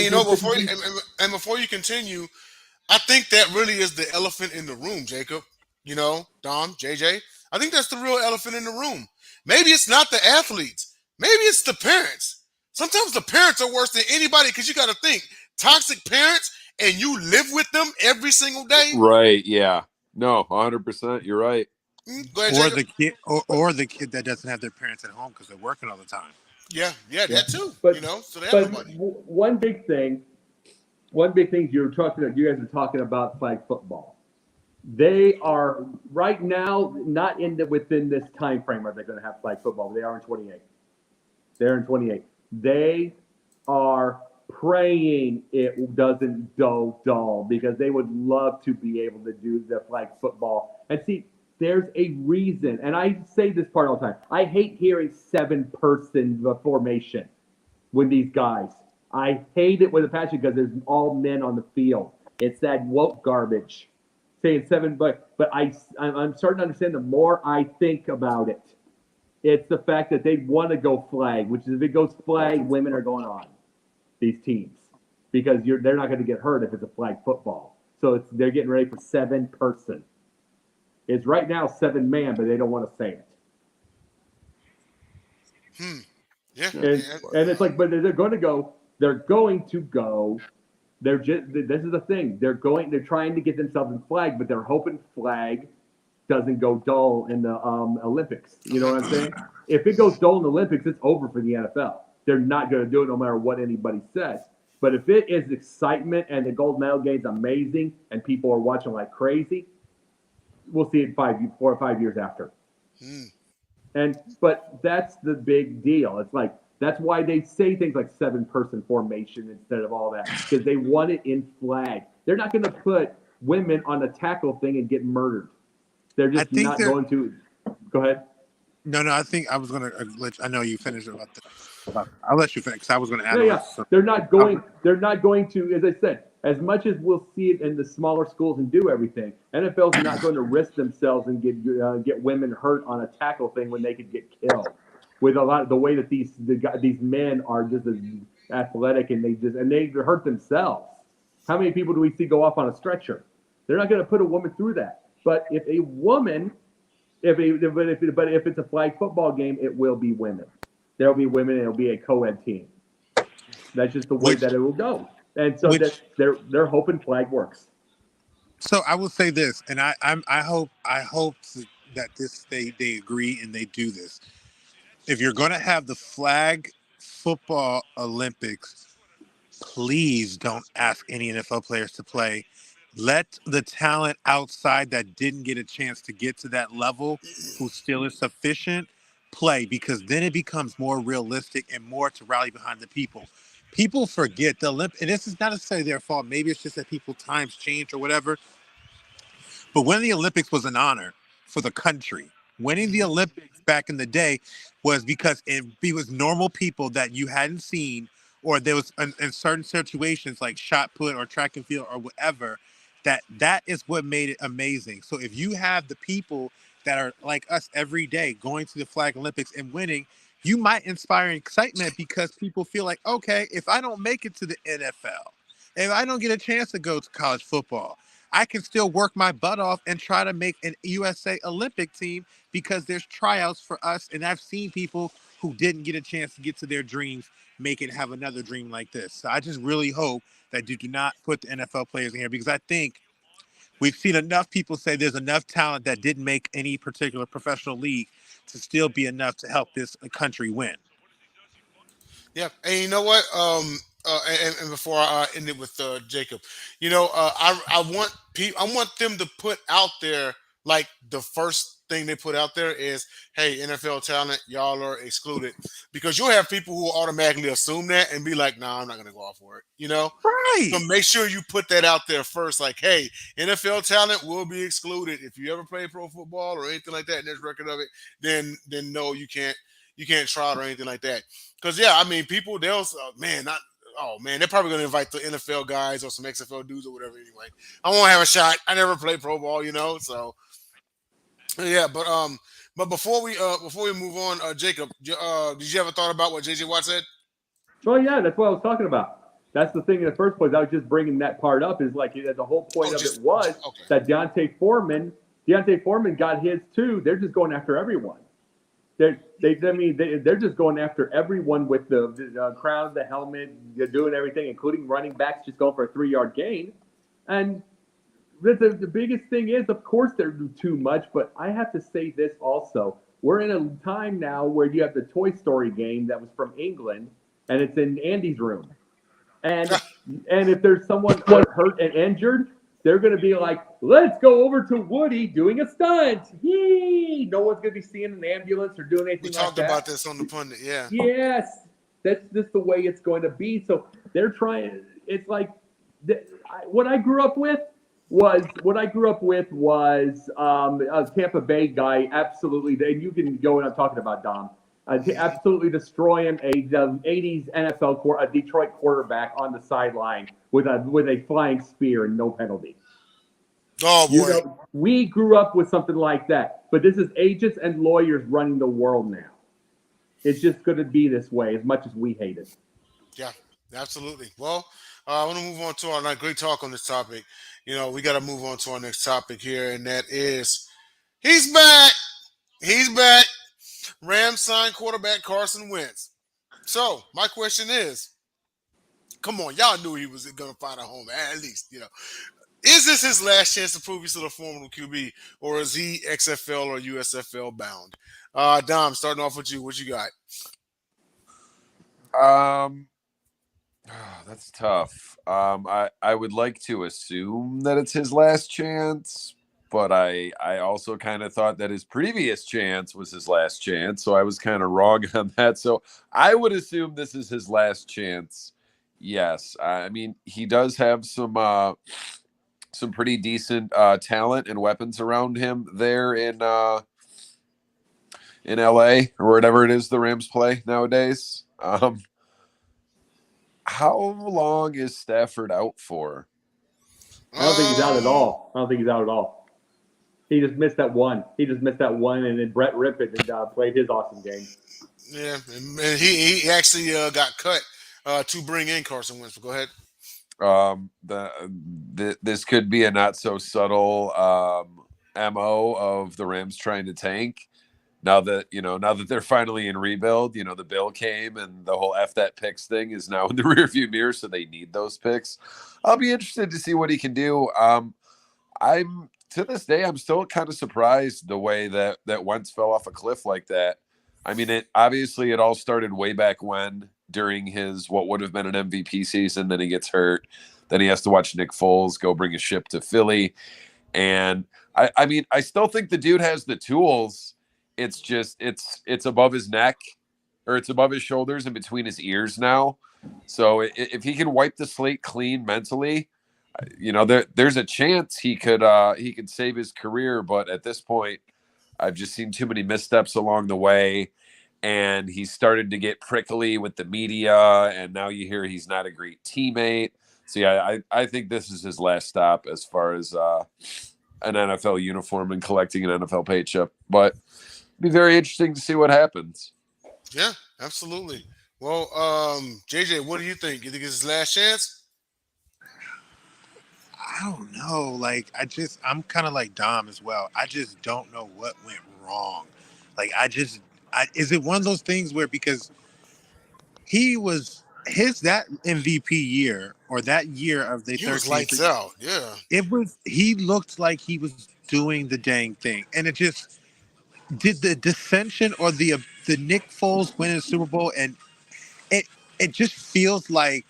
before you continue, I think that really is the elephant in the room, Jacob. Dom, JJ. I think that's the real elephant in the room. Maybe it's not the athletes. Maybe it's the parents. Sometimes the parents are worse than anybody because you got to think toxic parents and you live with them every single day. Right? Yeah. No, 100%. You're right. Go ahead, Or Jacob. the kid, or the kid that doesn't have their parents at home because they're working all the time. Yeah, that too. So they have but nobody. One big thing you guys are talking about flag football. They are right now not within this time frame are they going to have flag football. They are in 28. They're in 28. They are praying it doesn't go dull because they would love to be able to do the flag football. And see, there's a reason, and I say this part all the time. I hate hearing 7-person formation with these guys. I hate it with a passion because there's all men on the field. It's that woke garbage. Saying 7, but I'm starting to understand the more I think about it. It's the fact that they want to go flag, which is if it goes flag, women are going on. these teams, because they're not going to get hurt if it's a flag football. So they're getting ready for 7-person. It's right now 7-man, but they don't want to say it. Yeah. And it's like, but they're going to go. They're going to go. They're just. This is the thing. They're trying to get themselves in flag, but they're hoping flag doesn't go dull in the Olympics. You know what I'm saying? If it goes dull in the Olympics, it's over for the NFL. They're not going to do it no matter what anybody says. But if it is excitement and the gold medal game's amazing and people are watching like crazy, we'll see it 4 or 5 years after. But that's the big deal. It's like, that's why they say things like 7-person formation instead of all that, because they want it in flag. They're not going to put women on a tackle thing and get murdered. They're just not going to. Go ahead. No, I think I was going to let. I know you finished about that. I'll let you finish. I was going to add. Yeah. They're not going. They're not going to. As I said, as much as we'll see it in the smaller schools and do everything, NFL's not going to risk themselves and get women hurt on a tackle thing when they could get killed. With a lot of the way that these men are just as athletic and they hurt themselves. How many people do we see go off on a stretcher? They're not going to put a woman through that. But if it's a flag football game, it will be women. There'll be women, and it'll be a co-ed team. That's just the way that it will go. And so they're hoping flag works. So I will say this, and I hope that they agree and they do this. If you're going to have the flag football Olympics, please don't ask any NFL players to play. Let the talent outside that didn't get a chance to get to that level, who still is sufficient, play, because then it becomes more realistic and more to rally behind the people. People forget the Olympics, and this is not necessarily their fault. Maybe it's just that times change or whatever. But when the Olympics was an honor for the country, winning the Olympics back in the day was because it was normal people that you hadn't seen, or there was in certain situations like shot put or track and field or whatever, that is what made it amazing. So if you have the people that are like us every day going to the flag Olympics and winning, you might inspire excitement because people feel like, okay, if I don't make it to the NFL, if I don't get a chance to go to college football, I can still work my butt off and try to make an USA Olympic team because there's tryouts for us. And I've seen people who didn't get a chance to get to their dreams have another dream like this. So I just really hope that you do not put the NFL players in here, because I think we've seen enough people say there's enough talent that didn't make any particular professional league to still be enough to help this country win. Yeah, and you know what? And before I end it with Jacob, I want them to put out there, like, the first thing they put out there is, hey, NFL talent, y'all are excluded, because you'll have people who automatically assume that and be like, nah, I'm not gonna go off for it. Right. So make sure you put that out there first, like, hey, NFL talent will be excluded. If you ever play pro football or anything like that and there's record of it, then no, you can't try it or anything like that. Because people, they're probably going to invite the NFL guys or some XFL dudes or whatever anyway. I won't have a shot. I never played pro ball, so yeah. But before we move on, Jacob, did you ever thought about what JJ Watt said? Oh yeah, that's what I was talking about. That's the thing in the first place. I was just bringing that part up, is like the whole point of it was that D'Onta Foreman got his too. They're just going after everyone. They're just going after everyone with the crown, the helmet, they're doing everything, including running backs just going for a 3-yard gain. And the biggest thing is, of course, they're too much, but I have to say this also. We're in a time now where you have the Toy Story game that was from England, and it's in Andy's room. And if there's someone hurt and injured, they're going to be like, let's go over to Woody doing a stunt. Yee! No one's going to be seeing an ambulance or doing anything like that. We talked about this on the pundit, yeah. Yes. That's just the way it's going to be. So they're trying. It's like what I grew up with was a Tampa Bay guy. Absolutely. And you can go, and I'm talking about Dom. Absolutely destroying a 80s NFL a Detroit quarterback on the sideline with a flying spear and no penalty. Oh boy! We grew up with something like that, but this is agents and lawyers running the world now. It's just going to be this way, as much as we hate it. Yeah, Absolutely. Well, I want to move on to our great talk on this topic. We got to move on to our next topic here, and that is he's back. He's back. Rams signed quarterback Carson Wentz. So my question is, come on, y'all knew he was going to find a home at least. Is this his last chance to prove he's still a formidable QB, or is he XFL or USFL bound? Dom, starting off with you, what you got? Um, that's tough. I would like to assume that it's his last chance, but I also kind of thought that his previous chance was his last chance, so I was kind of wrong on that. So I would assume this is his last chance. Yes, I mean he does have some pretty decent talent and weapons around him there in LA or whatever it is the Rams play nowadays. How long is Stafford out for? I don't think he's out at all. I don't think he's out at all. He just missed that one. And then Brett Rippett played his awesome game. Yeah, and he actually got cut to bring in Carson Wentz. Go ahead. This could be a not so subtle MO of the Rams trying to tank. Now that they're finally in rebuild, the bill came and the whole F that picks thing is now in the rearview mirror, so they need those picks. I'll be interested to see what he can do. I'm to this day, I'm still kind of surprised the way that Wentz fell off a cliff like that. I mean, it all started way back when during his what would have been an MVP season. Then he gets hurt. Then he has to watch Nick Foles go bring a ship to Philly. And I mean, I still think the dude has the tools. It's just it's above his neck, or it's above his shoulders and between his ears now. So if he can wipe the slate clean mentally, there's a chance he could save his career. But at this point, I've just seen too many missteps along the way, and he started to get prickly with the media, and now you hear he's not a great teammate. So yeah, I think this is his last stop as far as an NFL uniform and collecting an NFL paycheck. But it'd be very interesting to see what happens. Yeah, absolutely. Well, JJ, what do you think? You think it's his last chance? I don't know. Like, I'm kind of like Dom as well. I just don't know what went wrong. Like, is it one of those things where because he was that MVP year or that year of the He was 13, lights out. Yeah. he looked like he was doing the dang thing, and it just did the dissension or the Nick Foles winning the Super Bowl, and it just feels like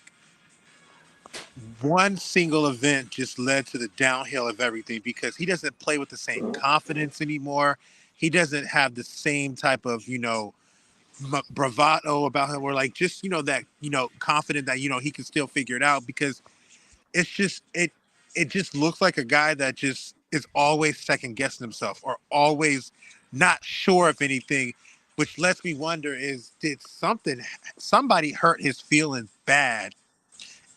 one single event just led to the downhill of everything because he doesn't play with the same confidence anymore. He doesn't have the same type of, bravado about him, or like just, that, confident that, he can still figure it out, because it's just, it just looks like a guy that just is always second guessing himself or always not sure of anything, which lets me wonder did somebody hurt his feelings bad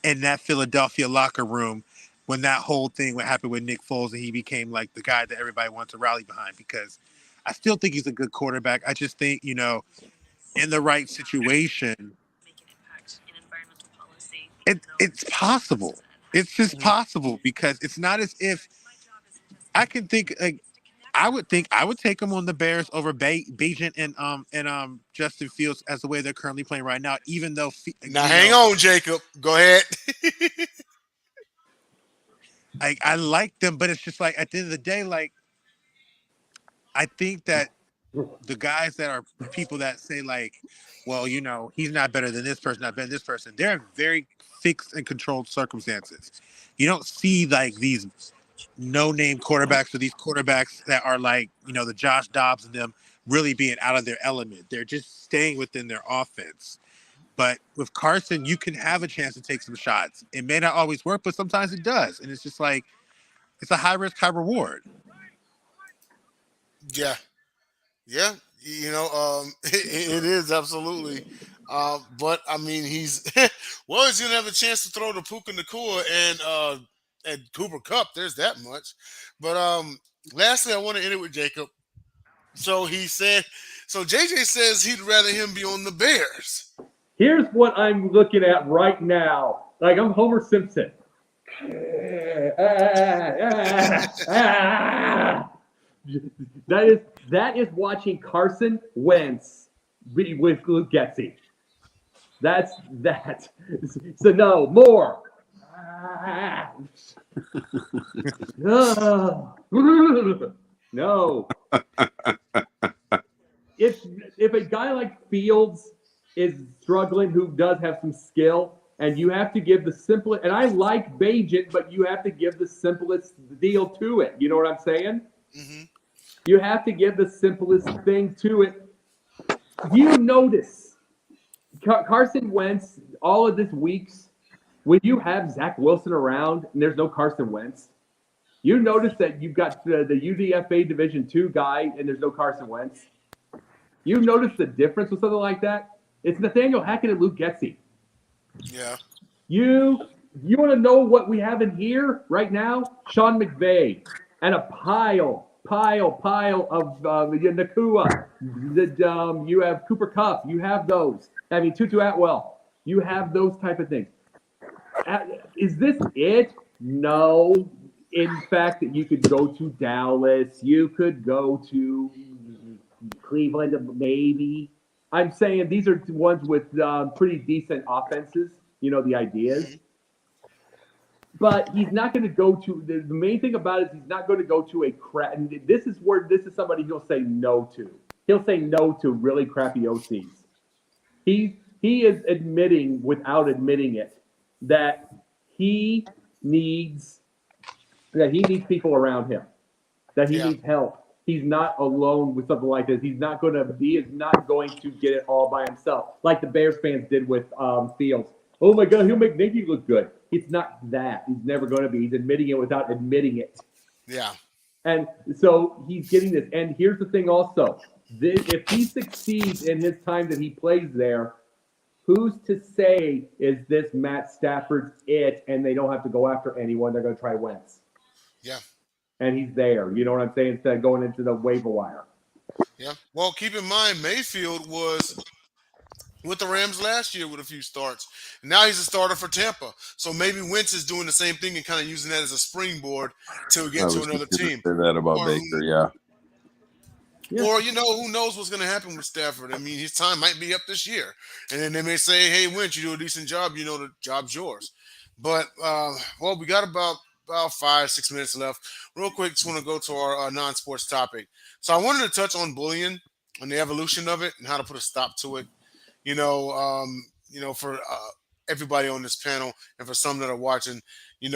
in that Philadelphia locker room when that whole thing what happened with Nick Foles and he became like the guy that everybody wants to rally behind? Because I still think he's a good quarterback. I just think, in the right situation, it's possible. It's just possible, because it's not as if I can think like I would take him on the Bears over Bagent and Justin Fields as the way they're currently playing right now. Even though now, hang on, Jacob. Go ahead. I like them, but it's just like at the end of the day, like I think that the guys that are people that say like, well, he's not better than this person, not better than this person. They're in very fixed and controlled circumstances. You don't see like these no-name quarterbacks or these quarterbacks that are like, the Josh Dobbs and them really being out of their element. They're just staying within their offense. But with Carson, you can have a chance to take some shots. It may not always work, but sometimes it does. And it's just like, it's a high risk, high reward. Yeah. Yeah. It is absolutely. But I mean, he's he's gonna have a chance to throw the Puka Nakua and Cooper Cup. There's that much. But lastly, I want to end it with Jacob. So JJ says he'd rather him be on the Bears. Here's what I'm looking at right now. Like I'm Homer Simpson. That is watching Carson Wentz with Luke Getzey. That's that. So no more. No. If a guy like Fields is struggling, who does have some skill, and you have to give the simplest, and I like Bajent, but you have to give the simplest deal to it. You know what I'm saying? Mm-hmm. You have to give the simplest thing to it. You notice Carson Wentz, all of this weeks, when you have Zach Wilson around and there's no Carson Wentz, you notice that you've got the UDFA Division II guy and there's no Carson Wentz. You notice the difference with something like that? It's Nathaniel Hackett and Luke Getzey. Yeah. You want to know what we have in here right now? Sean McVay and a pile of Nakua. You have Cooper Kupp. You have those. I mean, Tutu Atwell. You have those type of things. Is this it? No. In fact, you could go to Dallas. You could go to Cleveland, maybe. I'm saying these are ones with pretty decent offenses. You know, the ideas. But he's not going to go to the main thing about it is he's not going to go to a crap. And this is somebody he'll say no to. He'll say no to really crappy OCs. He is admitting without admitting it that he needs people around him, that he needs help. He's not alone with something like this. He is not going to get it all by himself, like the Bears fans did with Fields. Oh my God, he'll make Nagy look good. It's not that. He's never going to be. He's admitting it without admitting it. Yeah. And so he's getting this. And here's the thing also. If he succeeds in his time that he plays there, who's to say is this Matt Stafford's it and they don't have to go after anyone? They're going to try Wentz. Yeah. And he's there. You know what I'm saying? Instead of going into the waiver wire. Yeah. Well, keep in mind, Mayfield was with the Rams last year with a few starts. Now he's a starter for Tampa. So maybe Wentz is doing the same thing and kind of using that as a springboard to get to another team. Say that about Baker, yeah. Or, who knows what's going to happen with Stafford. I mean, his time might be up this year. And then they may say, hey, Wentz, you do a decent job. You know the job's yours. But, we got about 5-6 minutes left. Real quick, just want to go to our non-sports topic. So I wanted to touch on bullying and the evolution of it and how to put a stop to it. For everybody on this panel and for some that are watching, at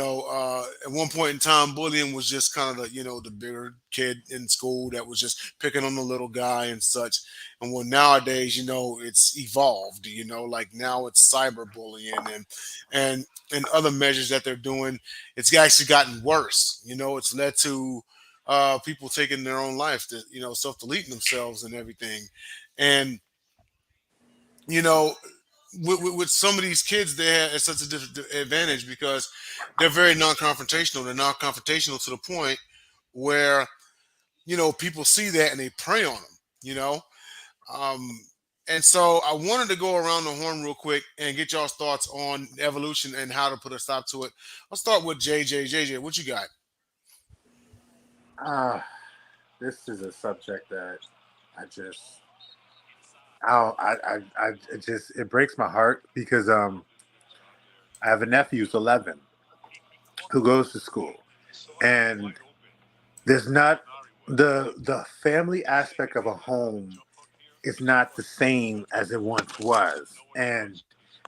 one point in time, bullying was just kind of the bigger kid in school that was just picking on the little guy and such. And well, nowadays, it's evolved, like now it's cyberbullying and other measures that they're doing. It's actually gotten worse. It's led to people taking their own life, self-deleting themselves and everything. And with some of these kids, they have such a advantage because they're very non-confrontational. They're non-confrontational to the point where, people see that and they prey on them, and so I wanted to go around the horn real quick and get y'all's thoughts on evolution and how to put a stop to it. I'll start with JJ. JJ, what you got? This is a subject that it breaks my heart because I have a nephew who's 11 who goes to school, and there's not the family aspect of a home is not the same as it once was. And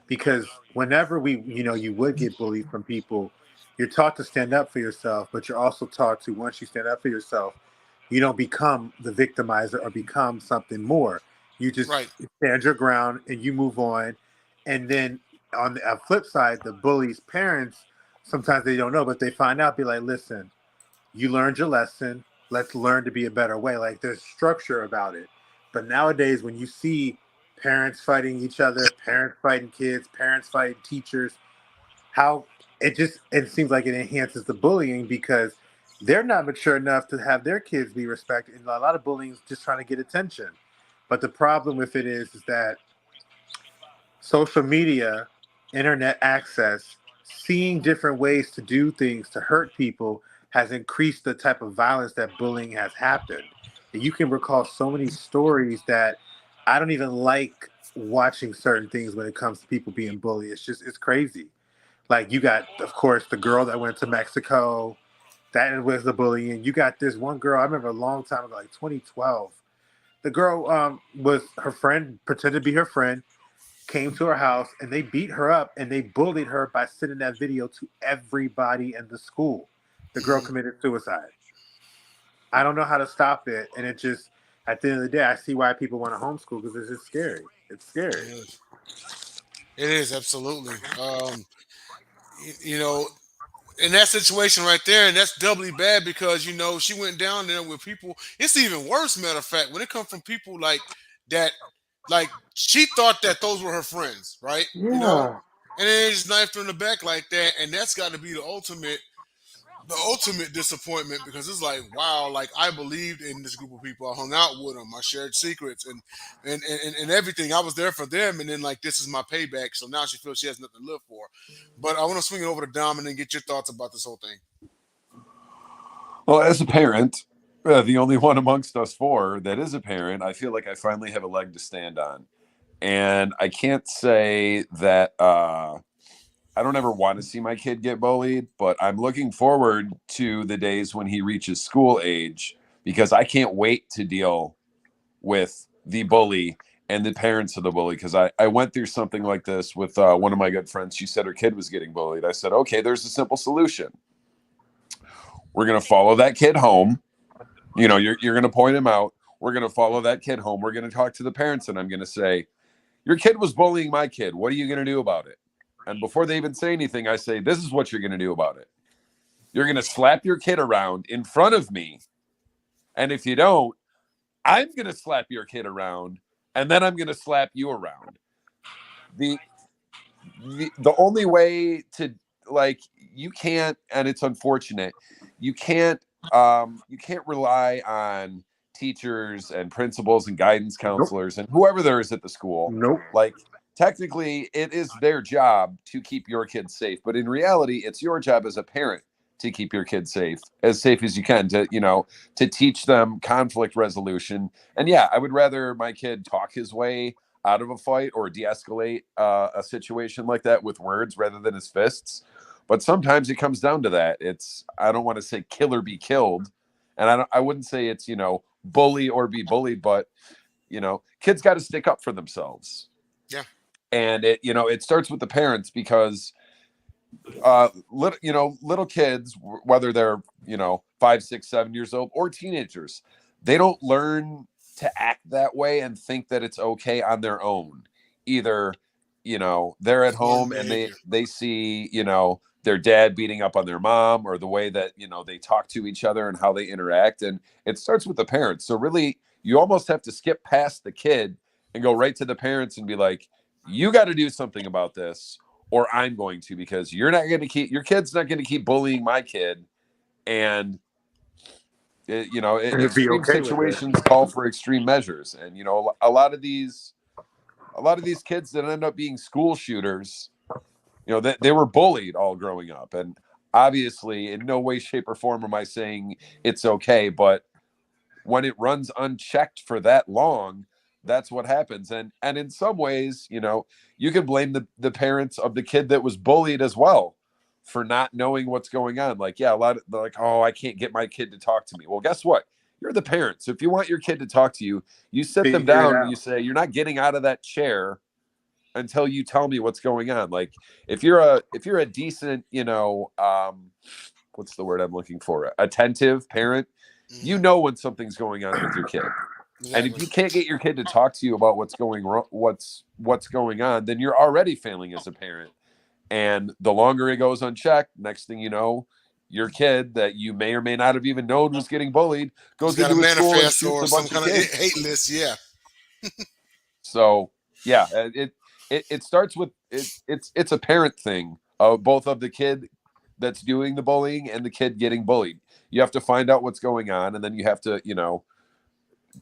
because whenever you would get bullied from people, you're taught to stand up for yourself, but you're also taught to, once you stand up for yourself, you don't become the victimizer or become something more. You just stand your ground and you move on. And then on the flip side, the bully's parents, sometimes they don't know, but they find out, be like, listen, you learned your lesson. Let's learn to be a better way. Like, there's structure about it. But nowadays, when you see parents fighting each other, parents fighting kids, parents fighting teachers, how it seems like it enhances the bullying because they're not mature enough to have their kids be respected. And a lot of bullying is just trying to get attention. But the problem with it is that social media, internet access, seeing different ways to do things to hurt people has increased the type of violence that bullying has happened. And you can recall so many stories that I don't even like watching certain things when it comes to people being bullied. It's crazy. Like you got, of course, the girl that went to Mexico. That was the bullying. You got this one girl. I remember a long time ago, like 2012. The girl was her friend, pretended to be her friend, came to her house, and they beat her up and they bullied her by sending that video to everybody in the school. The girl committed suicide. I don't know how to stop it, and it just at the end of the day, I see why people want to homeschool because it's just scary. It's scary. It is absolutely. You know, in that situation right there, and that's doubly bad because she went down there with people. It's even worse, matter of fact, when it comes from people like that. Like she thought that those were her friends, right? Yeah. And then they just knifed her in the back like that, and that's got to be the ultimate disappointment because it's like, wow, like I believed in this group of people. I hung out with them. I shared secrets and everything. I was there for them, and then like this is my payback. So now she feels she has nothing to live for. But I want to swing it over to Dom and then get your thoughts about this whole thing. Well, as a parent, the only one amongst us four that is a parent, I feel like I finally have a leg to stand on. And I can't say that I don't ever want to see my kid get bullied, but I'm looking forward to the days when he reaches school age because I can't wait to deal with the bully and the parents of the bully because I went through something like this with one of my good friends. She said her kid was getting bullied. I said, okay, there's a simple solution. We're going to follow that kid home. You're going to point him out. We're going to follow that kid home. We're going to talk to the parents, and I'm going to say, your kid was bullying my kid. What are you going to do about it? And before they even say anything, I say, this is what you're going to do about it. You're going to slap your kid around in front of me. And if you don't, I'm going to slap your kid around, and then I'm going to slap you around. The only way to, like, you can't, and it's unfortunate, you can't rely on teachers and principals and guidance counselors and whoever there is at the school. Nope. Like, technically, it is their job to keep your kids safe, but in reality, it's your job as a parent to keep your kids safe as you can, to teach them conflict resolution. And yeah, I would rather my kid talk his way out of a fight or de-escalate a situation like that with words rather than his fists. But sometimes it comes down to that. I don't want to say kill or be killed, and I wouldn't say it's bully or be bullied, but kids got to stick up for themselves. Yeah. And it starts with the parents because little kids, whether they're 5, 6, 7 years old or teenagers, they don't learn to act that way and think that it's okay on their own. Either they're at home and they see their dad beating up on their mom, or the way that they talk to each other and how they interact, and it starts with the parents. So really, you almost have to skip past the kid and go right to the parents and be like, you got to do something about this, or I'm going to, because your kid's not going to keep bullying my kid. And extreme situations call for extreme measures. And a lot of these kids that end up being school shooters, they were bullied all growing up. And obviously, in no way, shape, or form am I saying it's okay, but when it runs unchecked for that long, that's what happens. And in some ways, you can blame the parents of the kid that was bullied as well for not knowing what's going on. Like, yeah, they're like, oh, I can't get my kid to talk to me. Well, guess what? You're the parent. So if you want your kid to talk to you, you sit them down and you say, you're not getting out of that chair until you tell me what's going on. Like, if you're a decent, what's the word I'm looking for? Attentive parent, when something's going on with your kid. Exactly. And if you can't get your kid to talk to you about what's going on, then you're already failing as a parent. And the longer it goes unchecked, next thing you know, your kid that you may or may not have even known was getting bullied goes into a school and shoots a bunch of kids. Hate list, yeah. So yeah, it starts with it's a parent thing, both of the kid that's doing the bullying and the kid getting bullied. You have to find out what's going on, and then you have to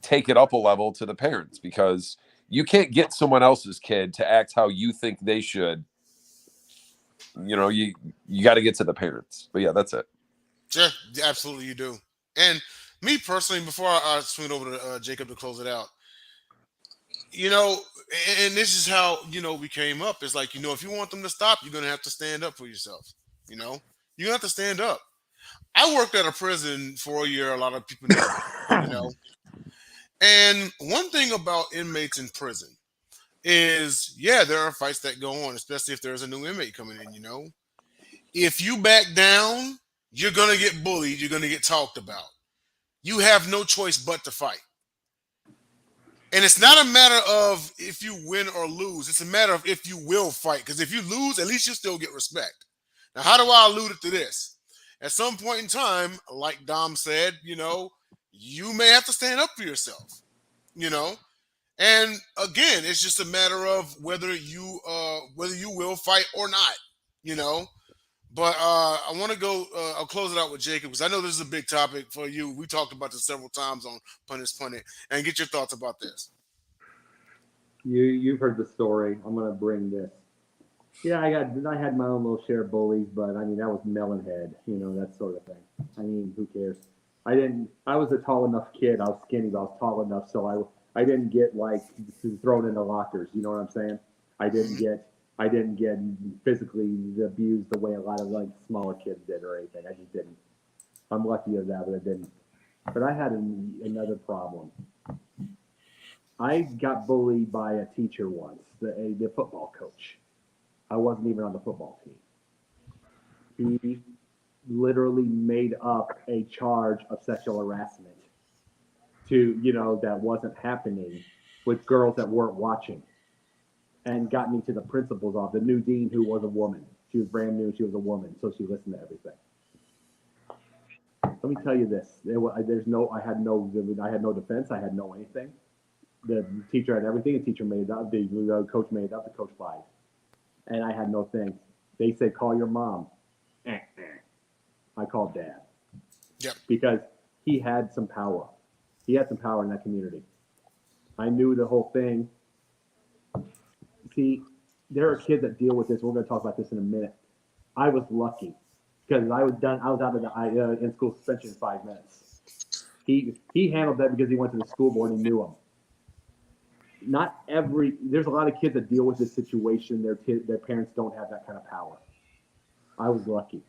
take it up a level to the parents, because You can't get someone else's kid to act how you think they should. You got to get to the parents. But yeah, that's it. Yeah, absolutely, you do. And me personally, before I swing over to Jacob to close it out, and this is how we came up. It's like if you want them to stop, you're gonna have to stand up for yourself. You have to stand up. I worked at a prison for a year. A lot of people know that. And one thing about inmates in prison is, there are fights that go on, especially if there's a new inmate coming in. If you back down, you're going to get bullied. You're going to get talked about. You have no choice but to fight. And it's not a matter of if you win or lose. It's a matter of if you will fight. Because if you lose, at least you still get respect. Now, how do I allude to this? At some point in time, like Dom said, you may have to stand up for yourself. And again, it's just a matter of whether you will fight or not. But I want to go. I'll close it out with Jacob because I know this is a big topic for you. We talked about this several times on Pun Is Punted, and get your thoughts about this. You've heard the story. I'm gonna bring this. Yeah, I had my own little share of bullies, but that was melonhead, that sort of thing. Who cares? I was a tall enough kid. I was skinny, but I was tall enough, so I didn't get thrown into lockers. You know what I'm saying? I didn't get physically abused the way a lot of smaller kids did or anything. I just didn't. I'm lucky of that, but I didn't. But I had another problem. I got bullied by a teacher once, the football coach. I wasn't even on the football team. He literally made up a charge of sexual harassment that wasn't happening with girls that weren't watching, and got me to the principal's office, the new dean, who was a woman. She was brand new. She was a woman, so she listened to everything. Let me tell you this: I had no defense. I had no anything. The teacher had everything. The teacher made it up. The coach made it up. The coach lied, and I had no thing. They said, "Call your mom." I called Dad. Yep. Because he had some power. He had some power in that community. I knew the whole thing. See, there are kids that deal with this. We're going to talk about this in a minute. I was lucky because I was out of the in-school suspension in 5 minutes. He handled that because he went to the school board and he knew him. There's a lot of kids that deal with this situation. Their parents don't have that kind of power. I was lucky.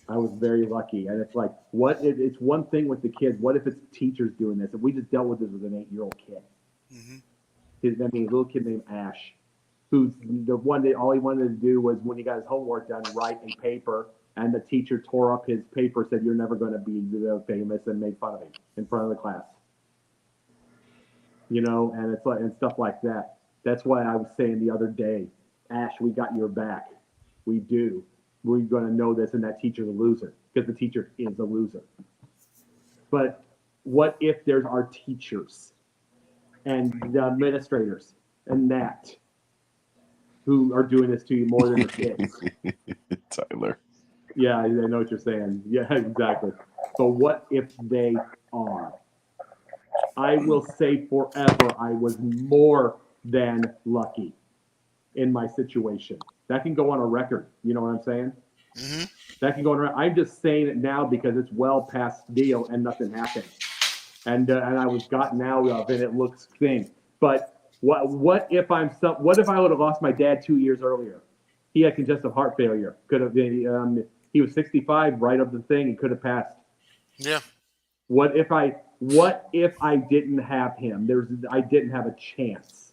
I was very lucky. And it's like, it's one thing with the kids. What if it's teachers doing this? If we just dealt with this with an 8-year-old kid. Mm-hmm. A little kid named Ash, who's the one that all he wanted to do was, when he got his homework done, write in paper, and the teacher tore up his paper, said, "You're never going to be famous," and made fun of him in front of the class. And it's and stuff like that. That's why I was saying the other day, Ash, we got your back. We do. We're going to know this, and that teacher's a loser, because the teacher is a loser. But what if there's our teachers and the administrators and that who are doing this to you more than the kids? Tyler. Yeah, I know what you're saying. Yeah, exactly. But what if they are? I will say forever, I was more than lucky in my situation. That can go on a record. You know what I'm saying? Mm-hmm. That can go on a record. I'm just saying it now because it's well past deal and nothing happened. And I was gotten out of and it looks thing. But what if I would have lost my dad 2 years earlier? He had congestive heart failure. Could have been. He was 65, right up the thing. He could have passed. Yeah. What if I didn't have him? I didn't have a chance.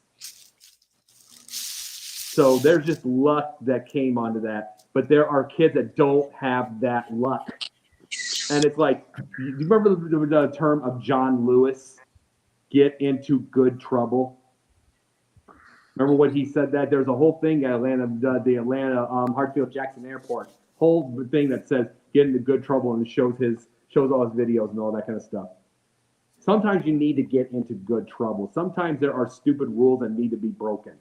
So there's just luck that came onto that. But there are kids that don't have that luck. And it's like, you remember the term of John Lewis, get into good trouble? Remember what he said that? There's a whole thing at the Atlanta Hartsfield-Jackson Airport, whole thing that says get into good trouble, and shows all his videos and all that kind of stuff. Sometimes you need to get into good trouble. Sometimes there are stupid rules that need to be broken.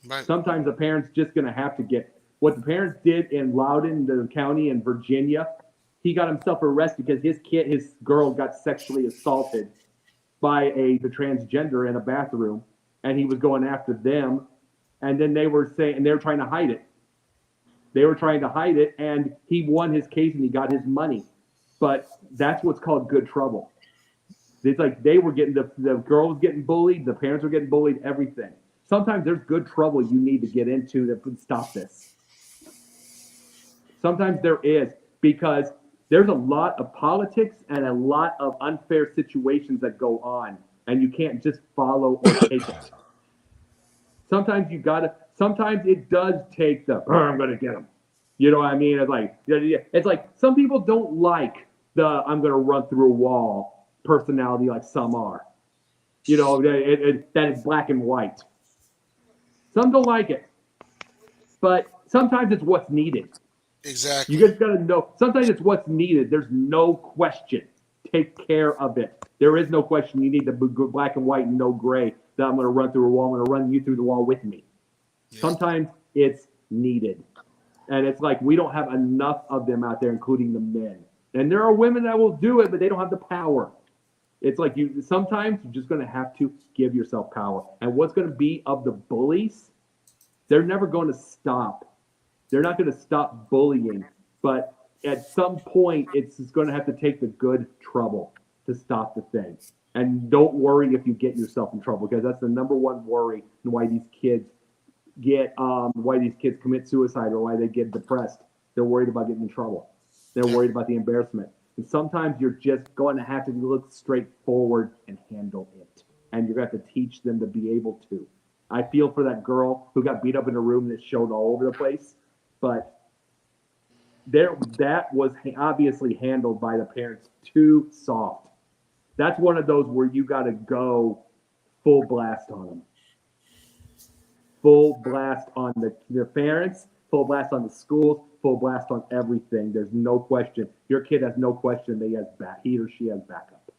Right. Sometimes the parent's just going to have to get what the parents did in Loudoun, the county in Virginia. He got himself arrested because his girl got sexually assaulted by the transgender in a bathroom, and he was going after them. And then they were saying, and they were trying to hide it. They were trying to hide it, and he won his case and he got his money. But that's what's called good trouble. It's like they were getting, the girl was getting bullied, the parents were getting bullied, everything. Sometimes there's good trouble you need to get into to stop this. Sometimes there is, because there's a lot of politics and a lot of unfair situations that go on, and you can't just follow or take it. Sometimes it does take the, I'm going to get him. You know what I mean? It's like some people don't like the I'm going to run through a wall personality like some are. You know, that is black and white. Some don't like it. But sometimes it's what's needed. Exactly. You guys got to know, sometimes it's what's needed. There's no question. Take care of it. There is no question. You need to go black and white and no gray. That I'm going to run through a wall. I'm going to run you through the wall with me. Yeah. Sometimes it's needed. And it's like we don't have enough of them out there, including the men. And there are women that will do it, but they don't have the power. It's like sometimes you're just going to have to give yourself power. And what's going to be of the bullies, they're never going to stop. They're not going to stop bullying. But at some point, it's going to have to take the good trouble to stop the thing. And don't worry if you get yourself in trouble, because that's the number one worry and why these kids commit suicide or why they get depressed. They're worried about getting in trouble. They're worried about the embarrassment. And sometimes you're just going to have to look straight forward and handle it. And you're going to have to teach them to be able to. I feel for that girl who got beat up in a room that showed all over the place. But that was obviously handled by the parents too soft. That's one of those where you got to go full blast on them. Full blast on the parents, full blast on the schools, full blast on everything. There's no question. Your kid has no question that he or she has backup.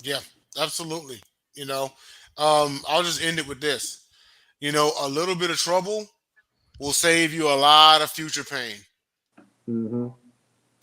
Yeah, absolutely. You know, I'll just end it with this. You know, a little bit of trouble will save you a lot of future pain. Mm-hmm.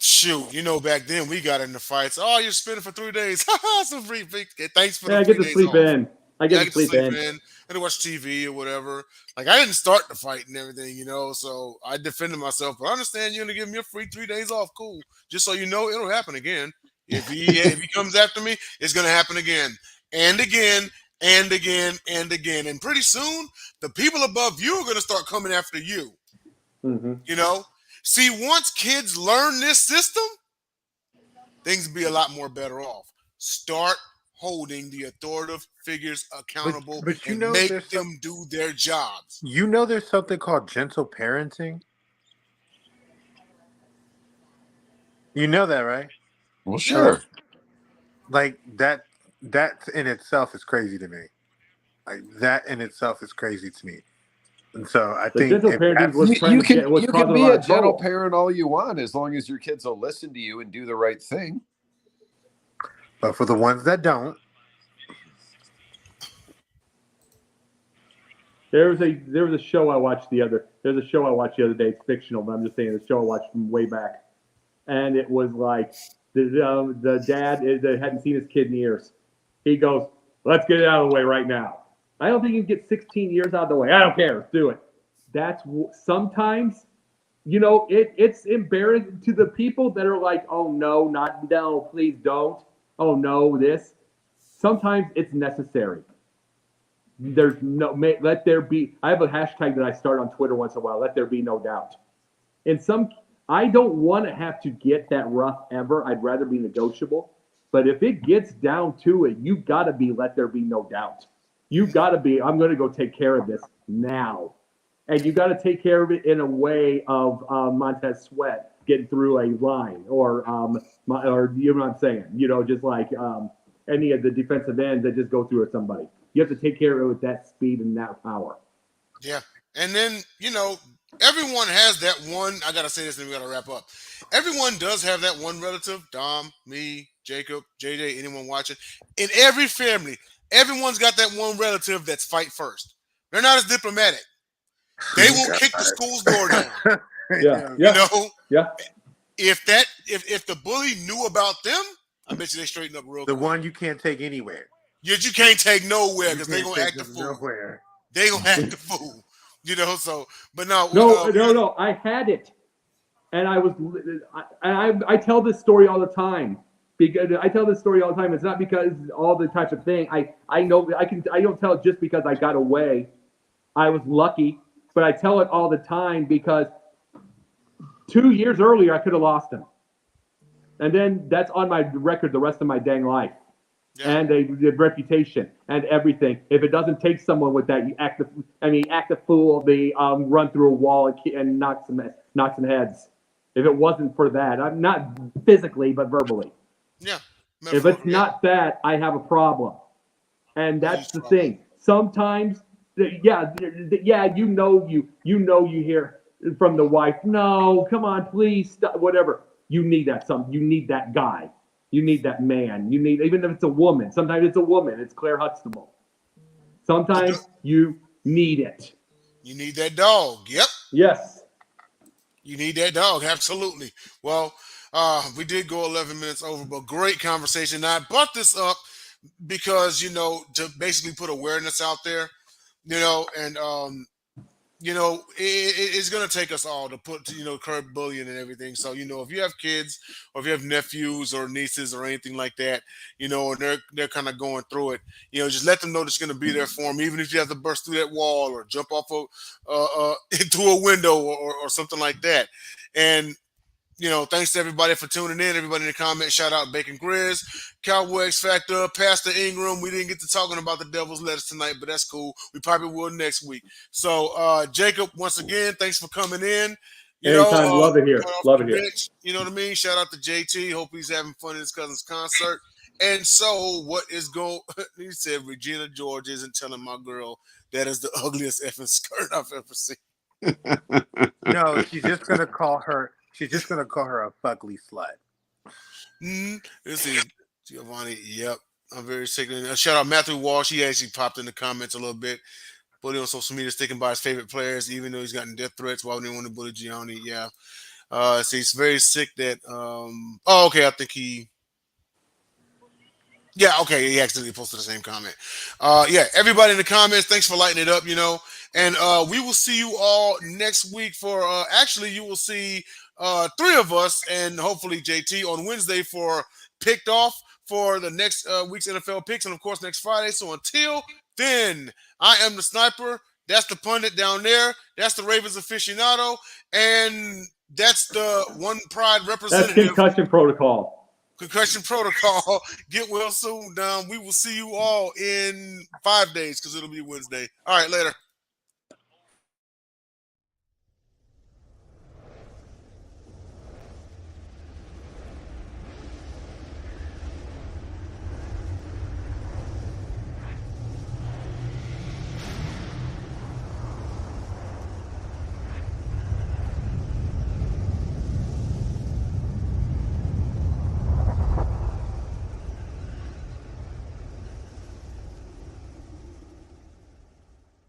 Shoot, you know, back then we got into fights. Oh, you're spinning for 3 days. So free. Thanks for the 3 days I get to sleep off. in. I get to sleep in. And to watch TV or whatever. Like, I didn't start the fight and everything, you know, so I defended myself. But I understand you're going to give me a free 3 days off. Cool. Just so you know, it'll happen again. If he comes after me, it's going to happen again. And again, and again, and again. And pretty soon, the people above you are going to start coming after you. Mm-hmm. You know? See, once kids learn this system, things will be a lot more better off. Start holding the authoritative figures accountable but you and know, make them do their jobs. You know there's something called gentle parenting? You know that, right? Well, sure. Like that in itself is crazy to me. Like that in itself is crazy to me. And so I think gentle parenting was you can be a gentle trouble. parent all you want as long as your kids will listen to you and do the right thing. But for the ones that don't, there was a show I watched the other day. It's fictional, but I'm just saying the show I watched from way back, and it was like the dad hadn't seen his kid in years. He goes, "Let's get it out of the way right now." I don't think you can get 16 years out of the way. I don't care. Let's do it. That's sometimes, you know, it's embarrassing to the people that are like, "Oh no, please don't. Oh no, this." Sometimes it's necessary. There's let there be. I have a hashtag that I start on Twitter once in a while. Let there be no doubt. I don't want to have to get that rough ever. I'd rather be negotiable. But if it gets down to it, you got to be let there be no doubt. You got to be, I'm going to go take care of this now. And you got to take care of it in a way of Montez Sweat getting through a line or you know what I'm saying? You know, just like any of the defensive ends that just go through at somebody. You have to take care of it with that speed and that power. Yeah. And then, you know, everyone has that one. I got to say this and we got to wrap up. Everyone does have that one relative, Dom, me, Jacob, JJ, anyone watching. In every family, everyone's got that one relative that's fight first. They're not as diplomatic. They will kick the school's door down. Yeah. You know? Yeah. If the bully knew about them, I bet you they straighten up real quick. The one you can't take anywhere. Yet you can't take nowhere You because they can't gonna take act the them fool. nowhere. They gonna act the fool. You know, so but no. No. I had it, and I tell this story all the time because I tell this story all the time. It's not because all the types of thing. I know I don't tell it just because I got away. I was lucky, but I tell it all the time because 2 years earlier I could have lost him, and then that's on my record the rest of my dang life. Yeah. And the reputation and everything. If it doesn't take someone with that, you act the fool. They run through a wall and knock some heads. If it wasn't for that, I'm not physically, but verbally. Yeah. If it's not that, I have a problem, and that's the thing. Sometimes, yeah, you hear from the wife, no, come on, please, stop, whatever. You need that. You need that guy. You need that man. You need, even if it's a woman. Sometimes it's a woman. It's Claire Huxtable. Sometimes you need it. You need that dog. Yep. Yes. You need that dog. Absolutely. Well, we did go 11 minutes over, but great conversation. Now, I brought this up because, to basically put awareness out there, and it's going to take us all to put, curb bullying and everything. So, if you have kids or if you have nephews or nieces or anything like that, and they're kind of going through it, just let them know that's going to be there for them, even if you have to burst through that wall or jump off into a window or something like that. And, thanks to everybody for tuning in. Everybody in the comments, shout out Bacon Grizz, Cowboy X Factor, Pastor Ingram. We didn't get to talking about the Devil's Letters tonight, but that's cool. We probably will next week. So, Jacob, once again, thanks for coming in. Anytime, love it here. Love it here. Bench, you know what I mean? Shout out to JT. Hope he's having fun in his cousin's concert. And so, what is going? He said Regina George isn't telling my girl that is the ugliest effing skirt I've ever seen. No, she's just gonna call her. She's just gonna call her a fugly slut. This is Giovanni. Yep, I'm very sick. Shout out Matthew Walsh. He actually popped in the comments a little bit. Bully on social media, sticking by his favorite players, even though he's gotten death threats. Why would he want to bully Gianni? Yeah. So he's very sick that. Okay. I think he. Yeah, okay. He accidentally posted the same comment. Yeah, everybody in the comments, thanks for lighting it up, And we will see you all next week for actually you will see three of us and hopefully JT on Wednesday for Picked Off for the next week's NFL picks, and of course next Friday. So until then, I am the sniper. That's the pundit down there. That's the Ravens aficionado, and that's the One Pride representative. That's concussion protocol. Concussion protocol. Get well soon. We will see you all in 5 days because it'll be Wednesday. All right, later.